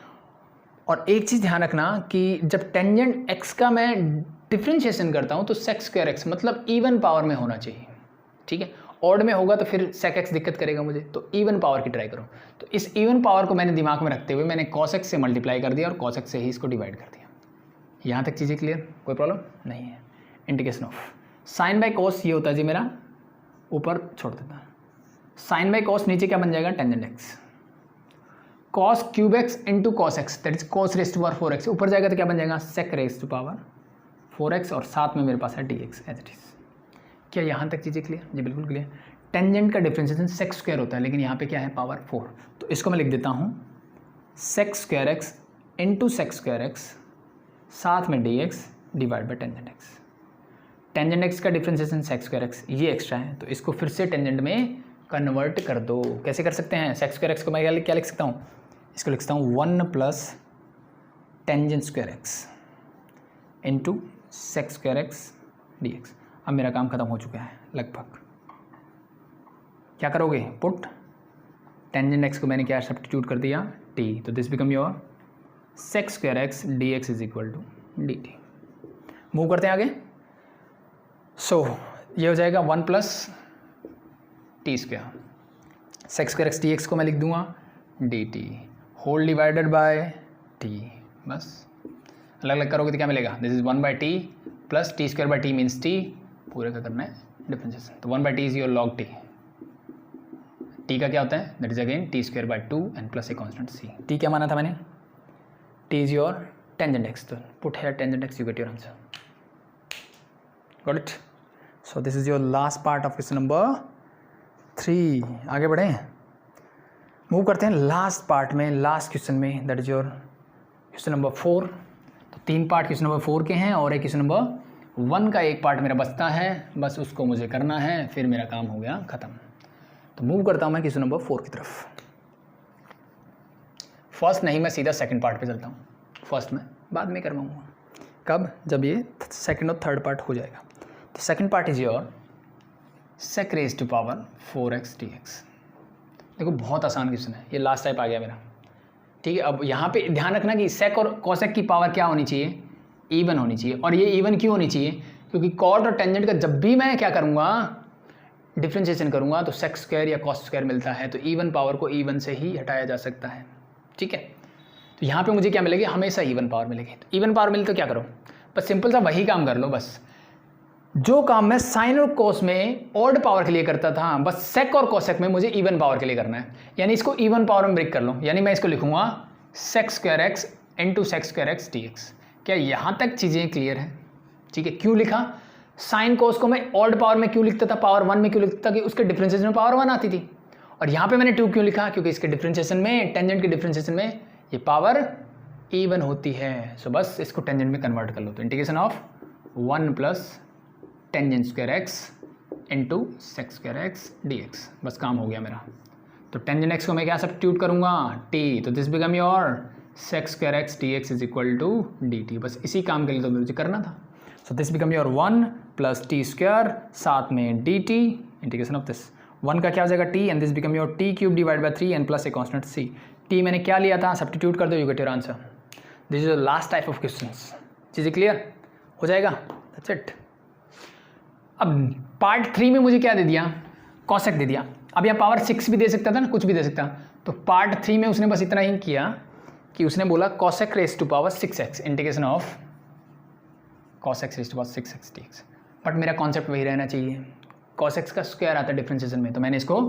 और एक चीज़ ध्यान रखना कि जब टेंजेंट x का मैं डिफ्रेंशिएशन करता हूँ तो sec² x मतलब इवन पावर में होना चाहिए, ठीक है। ऑड में होगा तो फिर sec x दिक्कत करेगा मुझे, तो इवन पावर की ट्राई करो। तो इस इवन पावर को मैंने दिमाग में रखते हुए मैंने cos x से मल्टीप्लाई कर दिया और cos x से ही इसको डिवाइड कर दिया। यहाँ तक चीज़ें क्लियर, कोई प्रॉब्लम नहीं है। इंटीग्रेशन ऑफ sin/cos ये होता है जी मेरा, ऊपर छोड़ देता, sin/cos नीचे क्या बन जाएगा, tangent x, cos³ into cos x that is cos⁴x, ऊपर जाएगा तो क्या बन जाएगा, sec⁴x, और साथ में मेरे पास है dx एज इट इज। क्या यहाँ तक चीज़ें क्लियर, जी बिल्कुल क्लियर। टेंजेंट का डिफरेंशिएशन sec² होता है, लेकिन यहाँ पे क्या है, पावर 4, तो इसको मैं लिख देता हूँ sec² इंटू sec²x साथ में dx divide by tangent x। Tangent x का डिफरेंशिएशन sec²x ये एक्स्ट्रा है, तो इसको फिर से टेंजेंट में कन्वर्ट कर दो। कैसे कर सकते हैं, sec²x को मैं क्या लिख सकता हूँ, इसको लिख सकता हूँ 1 + tan⁡² x into sec²x dx। अब मेरा काम खत्म हो चुका है लगभग। क्या करोगे, पुट टेंजेंट x को मैंने क्या सब्स्टिट्यूट कर दिया, t, तो this become your sec²x dx is equal to dt। Move करते हैं आगे। सो ये हो जाएगा 1 + t², sec²x dx को मैं लिख दूंगा dt whole divided by t, बस अलग अलग करोगे तो क्या मिलेगा, this is 1/t plus t² means t, पूरे का करना है डिफरेंशिएशन, तो 1/t is your log t। t का क्या होता है, that is again t² and plus a constant c। t क्या माना था मैंने, t is your tangent x, तो put here tangent x, you get your answer, got it. So this is your last part of question number 3। आगे बढ़ें, move करते हैं last part में, लास्ट क्वेश्चन में, that is your question number 4। तो 3 part question number 4 के हैं और एक क्वेश्चन नंबर 1 का एक पार्ट मेरा बचता है, बस उसको मुझे करना है, फिर मेरा काम हो गया ख़त्म। तो मूव करता हूँ मैं क्वेश्चन नंबर 4 की तरफ। फर्स्ट नहीं, मैं सीधा सेकंड पार्ट पे चलता हूँ, फर्स्ट में बाद में करवाऊँगा, कब, जब ये सेकंड और थर्ड पार्ट हो जाएगा। तो second part is your sec⁴x dx। देखो बहुत आसान क्वेश्चन है, ये लास्ट टाइप आ गया मेरा, ठीक है। अब यहाँ पे ध्यान रखना कि sec और cosec की पावर क्या होनी चाहिए, इवन होनी चाहिए। और ये इवन क्यों होनी चाहिए, क्योंकि कॉट और टेंजेंट का जब भी मैं क्या करूँगा, डिफ्रेंशिएशन करूँगा तो सेक स्क्वायर या कॉस स्क्वायर मिलता है, तो इवन पावर को इवन से ही हटाया जा सकता है। ठीक है, तो यहाँ पे मुझे क्या मिलेगी, हमेशा इवन पावर मिलेगी। तो इवन पावर मिले तो क्या करो, बस सिंपल सा वही काम कर लो। बस जो काम मैं साइन और कोस में ऑड पावर के लिए करता था, बस सेक और कोसेक में मुझे इवन पावर के लिए करना है। यानी इसको इवन पावर में ब्रेक कर लो, यानी मैं इसको लिखूंगा sec square x into sec square x D x. क्या यहाँ तक चीज़ें क्लियर है? ठीक है, क्यों लिखा साइन कोस को मैं ऑड पावर में क्यों लिखता था, पावर 1 में क्यों लिखता था, कि उसके डिफरेंशिएशन में पावर 1 आती थी। और यहाँ पे मैंने 2 क्यों लिखा, क्योंकि इसके डिफरेंशिएशन में, टेंजेंट के डिफरेंशिएशन में ये पावर इवन होती है। सो बस इसको टेंजेंट में कन्वर्ट कर लो, तो integration of 1 plus tangent square x into sec square x D X, बस काम हो गया मेरा। तो टेंजेंट एक्स को मैं क्या सब्स्टिट्यूट करूँगा, टी, तो this become your sec square x D x is equal to D t. बस इसी काम के लिए तो मुझे करना था। So this become your 1 plus t square साथ में d T, integration of this 1 का क्या हो जाएगा t, and this become your t cube divide by 3 and plus a constant C. T मैंने क्या लिया था, सब्स्टिट्यूट कर दो, you get your answer. This is the last type of questions. चीज़ें क्लियर हो जाएगा, दैट्स इट। अब पार्ट 3 में मुझे क्या दे दिया, कॉसेक दे दिया। अब यहाँ पावर 6 भी दे सकता था ना, कुछ भी दे सकता। तो पार्ट 3 में उसने बस इतना ही किया कि उसने बोला cosec raise to power 6x integration of cosec raise to power 6x dx। But मेरा कॉन्सेप्ट वही रहना चाहिए, कॉसेक्स का स्क्वायर आता है डिफरेंशिएशन में, तो मैंने इसको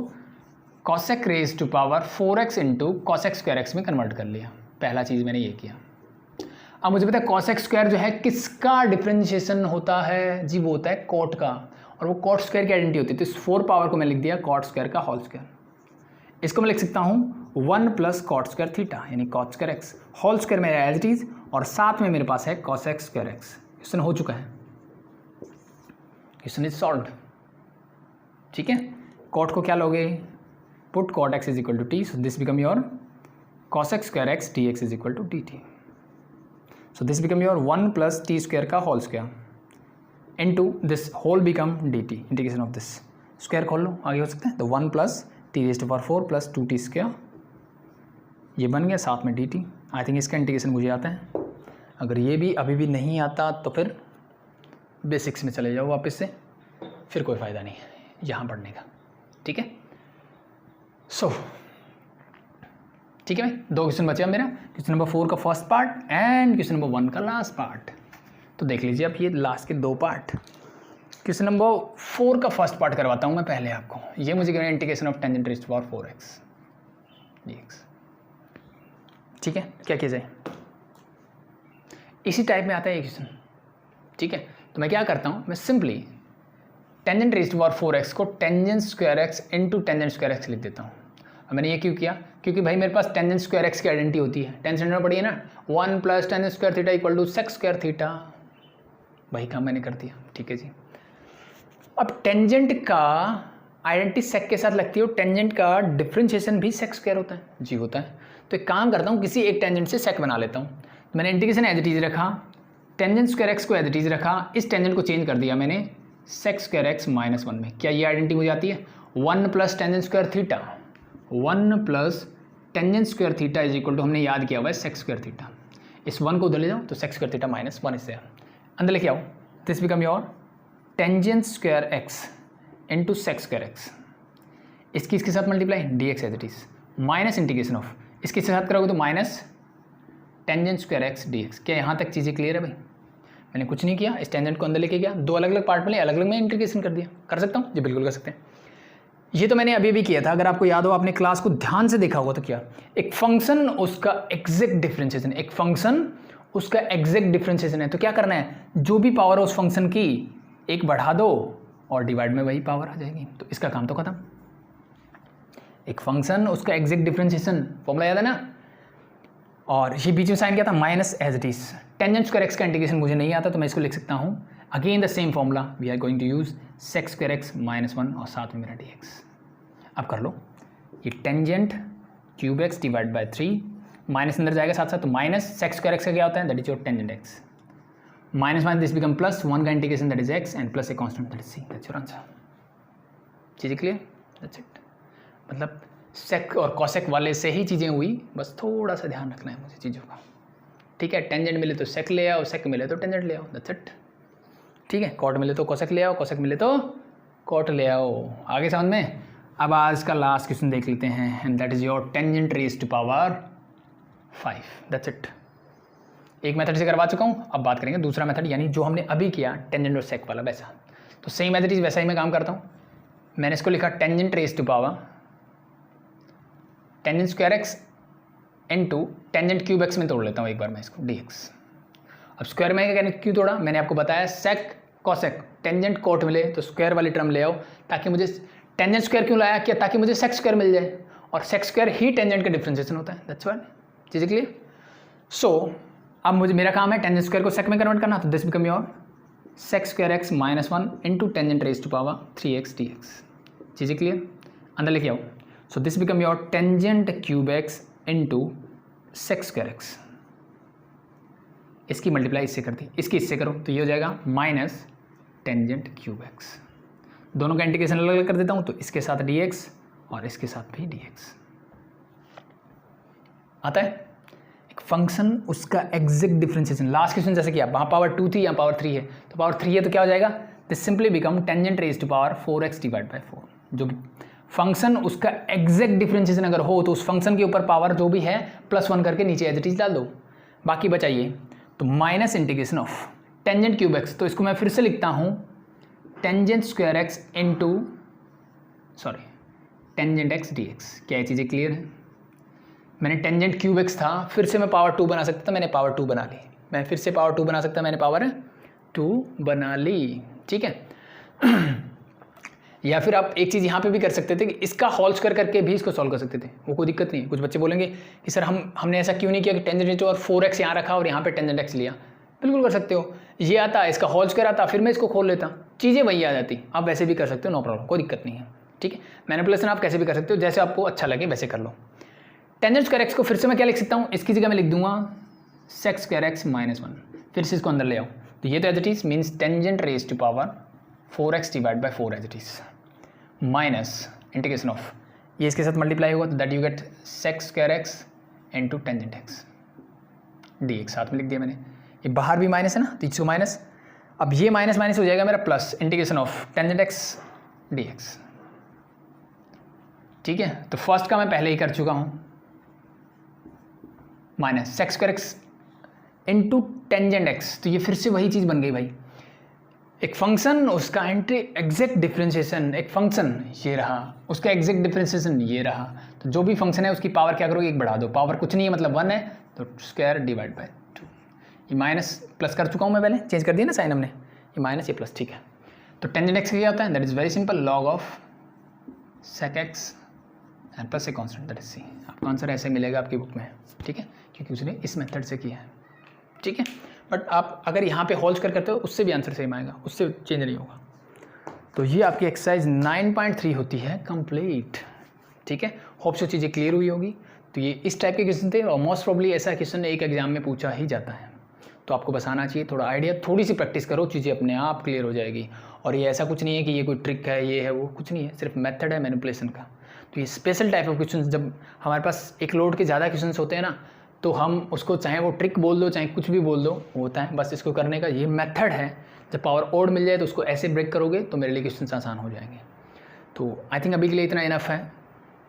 cosec raise to power 4x into cosec square x में कन्वर्ट कर लिया। पहला चीज़ मैंने ये किया। अब मुझे पता है कॉसेक स्क्वायर जो है किसका डिफरेंशिएशन होता है जी, वो होता है कॉट का, और वो कॉट स्क्वायर की आइडेंटिटी होती है। तो इस 4 पावर को मैं लिख दिया कॉट स्क्वायर का होल स्क्वायर। इसको मैं लिख सकता हूँ 1 प्लस कॉट स्क्वायर थीटा, यानी cot square x whole square मेरा एज इट इज, और साथ में मेरे पास है कॉसेक स्क्वायर एक्स। क्वेश्चन हो चुका है, क्वेश्चन इज सॉल्व्ड। ठीक है, कॉट को क्या लोगे, put cot x is equal to T, so this become your cosec square x D x is equal to D t. So this become your 1 plus t square का whole square into this whole become dt, integration of this square खोल लो, आगे हो सकता है। तो 1 plus t raised to power 4 plus 2t square, ये बन गया, साथ में dt। आई थिंक इसका इंटीग्रेशन मुझे आता है। अगर ये भी अभी भी नहीं आता तो फिर बेसिक्स में चले जाओ वापस से, फिर कोई फ़ायदा नहीं है यहाँ पढ़ने का। ठीक है, सो ठीक है भाई, 2 क्वेश्चन बचे अब मेरा, क्वेश्चन नंबर 4 का first part and question number 1 का लास्ट पार्ट। तो देख लीजिए अब ये लास्ट के 2 पार्ट। क्वेश्चन नंबर 4 का फर्स्ट पार्ट करवाता हूँ मैं पहले आपको। ये मुझे करना है integration of tangent raised to power 4x dx। ठीक है, क्या किया जाए, इसी टाइप में आता है ये क्वेश्चन। ठीक है, तो मैं क्या करता हूँ, मैं simply tangent raised to power 4x को tangent square x into tangent square x लिख देता हूँ। अब मैंने ये क्यों किया, क्योंकि भाई मेरे पास टेंजेंट स्क्वायर एक्स की आइडेंटिटी होती है, टेंजेंट में पड़ी है ना, 1 plus tangent square theta equal to sec square theta. वही काम मैंने कर दिया। ठीक है जी, अब टेंजेंट का आइडेंटिटी सेक के साथ लगती है, और टेंजेंट का डिफरेंशिएशन भी सेक स्क्वायर होता है जी, होता है। तो एक काम करता हूँ, किसी एक टेंजेंट से सेक बना लेता हूँ। मैंने इंटीग्रेशन एज इट इज रखा, टेंजेंट स्क्वायर एक्स को एज इट इज रखा, इस टेंजेंट को चेंज कर दिया मैंने सेक स्क्वायर एक्स माइनस 1 में। क्या ये आइडेंटिटी मुझे आती है, 1 plus tangent square theta, 1 plus tangent square theta is equal to, हमने याद किया हुआ है सेक स्क्वायर थीटा। इस 1 को उधर ले जाओ तो सेक स्क्वायर थीटा माइनस 1 इससे अंदर लेके आओ। This become your tangent square x into sec square x, इसके साथ multiply d x as it is, minus integration of इसके साथ करोगे तो minus tangent square x D x. क्या यहाँ तक चीज़ें क्लियर है भाई? मैंने कुछ नहीं किया, इस टेंजेंट को अंदर लेके गया, 2 अलग अलग पार्ट में अलग अलग में इंटीग्रेशन कर दिया। कर सकता हूँ जी, बिल्कुल कर सकते हैं। ये तो मैंने अभी भी किया था, अगर आपको याद हो, आपने क्लास को ध्यान से देखा होगा तो क्या, एक फंक्शन उसका एग्जैक्ट डिफरेंशिएशन, एक फंक्शन उसका एग्जैक्ट डिफरेंशिएशन है, तो क्या करना है, जो भी पावर है उस फंक्शन की एक बढ़ा दो और डिवाइड में वही पावर आ जाएगी, तो इसका काम तो खत्म। एक फंक्शन उसका एग्जैक्ट डिफरेंशिएशन फॉर्मूला याद है ना, और ये बीच में साइन क्या था, minus as it is. Tangent square x का इंटीग्रेशन मुझे नहीं आता, तो मैं इसको लिख सकता हूँ again the same formula, we are going to use sec square x minus 1 और साथ में मेरा डी एक्स। अब कर लो, ये tangent cube x divide by 3, minus अंदर जाएगा साथ साथ, तो माइनस सेक स्क्वायर एक्स का क्या होता है, that is your tangent x, minus minus this become plus, 1 का integration that is x and plus a constant that is C, that's your answer. चीज़ें क्लियर, दैट्स इट। मतलब sec और cosec वाले से ही चीज़ें हुई, बस थोड़ा सा ध्यान रखना है मुझे चीज़ों का। ठीक है, टेंजेंट मिले तो सेक ले आओ, सेक मिले तो टेंजेंट ले आओ, दैट्स इट। ठीक है, कॉट मिले तो कॉसेक ले आओ, कॉसेक मिले तो कॉट ले आओ। आगे समझ में। अब आज का लास्ट क्वेश्चन देख लेते हैं, and that is your tangent raise to power 5। That's it. एक मेथड से करवा चुका हूँ, अब बात करेंगे दूसरा मेथड, यानी जो हमने अभी किया टेंजेंट और सेक वाला वैसा। तो सेम मेथड इज वैसा ही मैं काम करता हूँ। मैंने इसको लिखा tangent raise to power tangent square x into tangent cube x में तोड़ लेता हूँ एक बार मैं इसको डी एक्स। अब स्क्वायर में क्यों तोड़ा, मैंने आपको बताया सेक कॉसेक टेंजेंट कोट मिले तो स्क्वायर वाली टर्म ले आओ, ताकि मुझे टेंजेंट स्क्वायर क्यों लाया, क्या ताकि मुझे सेक स्क्वायर मिल जाए, और सेक स्क्वायर ही टेंजेंट का डिफरेंशिएशन होता है। That's what. चीज़ें क्लियर। सो अब मुझे मेरा काम है टेंजेंट स्क्वायर को सेक में कन्वर्ट करना, तो this become your sec square x minus 1 into tangent raise to power 3x dx। चीज़ें क्लियर, अंदर लेके आओ। So this become your tangent cube x into sec square x. इसकी मल्टीप्लाई इससे कर दी, इसकी इससे करो तो ये हो जाएगा माइनस टेंजेंट क्यूब एक्स। दोनों का इंटीग्रेशन अलग अलग कर देता हूँ, तो इसके साथ dx और इसके साथ भी dx आता है। एक फंक्शन उसका एग्जैक्ट डिफरेंशिएशन, लास्ट क्वेश्चन जैसे किया, वहाँ पावर 2 थी, यहाँ पावर 3 है, तो पावर 3 है तो क्या हो जाएगा, this simply become tangent raise to power 4x divide by 4। जो फंक्शन उसका एग्जैक्ट डिफरेंशिएशन अगर हो तो उस फंक्शन के ऊपर पावर जो भी है +1 करके नीचे एज इट इज डाल दो, बाकी बचाइए। तो minus integration of tangent cube x, तो इसको मैं फिर से लिखता हूँ tangent square x into tangent x D x. क्या ये चीज़ें क्लियर है। मैंने टेंजेंट क्यूब एक्स था, फिर से मैं पावर 2 बना सकता था, मैंने पावर 2 बना ली। मैं फिर से पावर 2 बना सकता, मैंने पावर 2 बना ली। ठीक है। या फिर आप एक चीज़ यहाँ पे भी कर सकते थे कि इसका होल स्क्वायर करके भी इसको सॉल्व कर सकते थे, वो कोई दिक्कत नहीं है। कुछ बच्चे बोलेंगे कि सर हमने ऐसा क्यों नहीं किया कि टेंजेंट और 4x यहाँ रखा और यहाँ पे टेंजेंट x लिया। बिल्कुल कर सकते हो, ये आता, इसका होल स्क्वायर आता, फिर मैं इसको खोल लेता, चीज़ें वही आ जाती। आप वैसे भी कर सकते हो, नो प्रॉब्लम, कोई दिक्कत नहीं है। ठीक है, मैनिपुलेशन आप कैसे भी कर सकते हो, जैसे आपको अच्छा लगे वैसे कर लो। टेंजेंट स्क्वायर एक्स को फिर से मैं क्या लिख सकता हूँ, इसकी जगह मैं लिख दूंगा सेक स्क्वायर एक्स माइनस 1, फिर से इसको अंदर ले आओ, तो ये तो as it is means tangent raise to power 4x divide by 4 as it is minus integration of, ये इसके साथ मल्टीप्लाई होगा तो that you get sec square x into tangent x D x. साथ में लिख दिया मैंने, ये बाहर भी माइनस है ना, तो इसको माइनस, अब ये माइनस माइनस हो जाएगा मेरा plus integration of tangent x D X. ठीक है, तो फर्स्ट का मैं पहले ही कर चुका हूँ, minus sec square x into tangent x, तो ये फिर से वही चीज़ बन गई भाई। एक फंक्शन उसका एग्जैक्ट डिफरेंशिएशन, एक फंक्शन ये रहा, उसका एग्जैक्ट डिफरेंशिएशन ये रहा, तो जो भी फंक्शन है उसकी पावर क्या करोगे, एक बढ़ा दो। पावर कुछ नहीं है मतलब 1 है, तो स्क्वायर डिवाइड बाय 2। ये माइनस प्लस कर चुका हूँ मैं, पहले चेंज कर दिया ना साइन हमने, ये माइनस ये प्लस। ठीक है, तो टेंजेंट एक्स क्या होता है, that is very simple, log of sec x and plus a constant, that is c. आपका आंसर ऐसे मिलेगा आपकी बुक में। ठीक है, क्योंकि उसने इस मेथड से किया है। ठीक है, बट आप अगर यहाँ पे होल स्क्वायर करते हो उससे भी आंसर सेम आएगा, उससे चेंज नहीं होगा। तो ये आपकी एक्सरसाइज 9.3 होती है कंप्लीट। ठीक है, होप सो चीज़ें क्लियर हुई होगी। तो ये इस टाइप के क्वेश्चन थे और मोस्ट प्रॉब्ली ऐसा क्वेश्चन एक एग्जाम में पूछा ही जाता है, तो आपको बस आना चाहिए, थोड़ा आइडिया, थोड़ी सी प्रैक्टिस करो, चीज़ें अपने आप क्लियर हो जाएगी। और ये ऐसा कुछ नहीं है कि ये कोई ट्रिक है, ये है वो, कुछ नहीं है, सिर्फ मेथड है मैनिपुलेशन का। तो ये स्पेशल टाइप ऑफ क्वेश्चन, जब हमारे पास एक लोड के ज़्यादा क्वेश्चन होते हैं ना, तो हम उसको चाहे वो ट्रिक बोल दो चाहे कुछ भी बोल दो, होता है बस इसको करने का ये मेथड है। जब पावर ओड मिल जाए तो उसको ऐसे ब्रेक करोगे तो मेरे लिए क्वेश्चन आसान हो जाएंगे। तो आई थिंक अभी के लिए इतना इनफ है।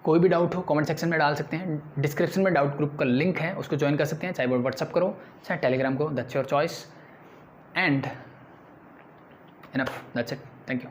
कोई भी डाउट हो कमेंट सेक्शन में डाल सकते हैं, डिस्क्रिप्शन में डाउट ग्रुप का लिंक है, उसको ज्वाइन कर सकते हैं, चाहे वो व्हाट्सअप करो चाहे टेलीग्राम को, that's your choice and enough, that's it, thank you.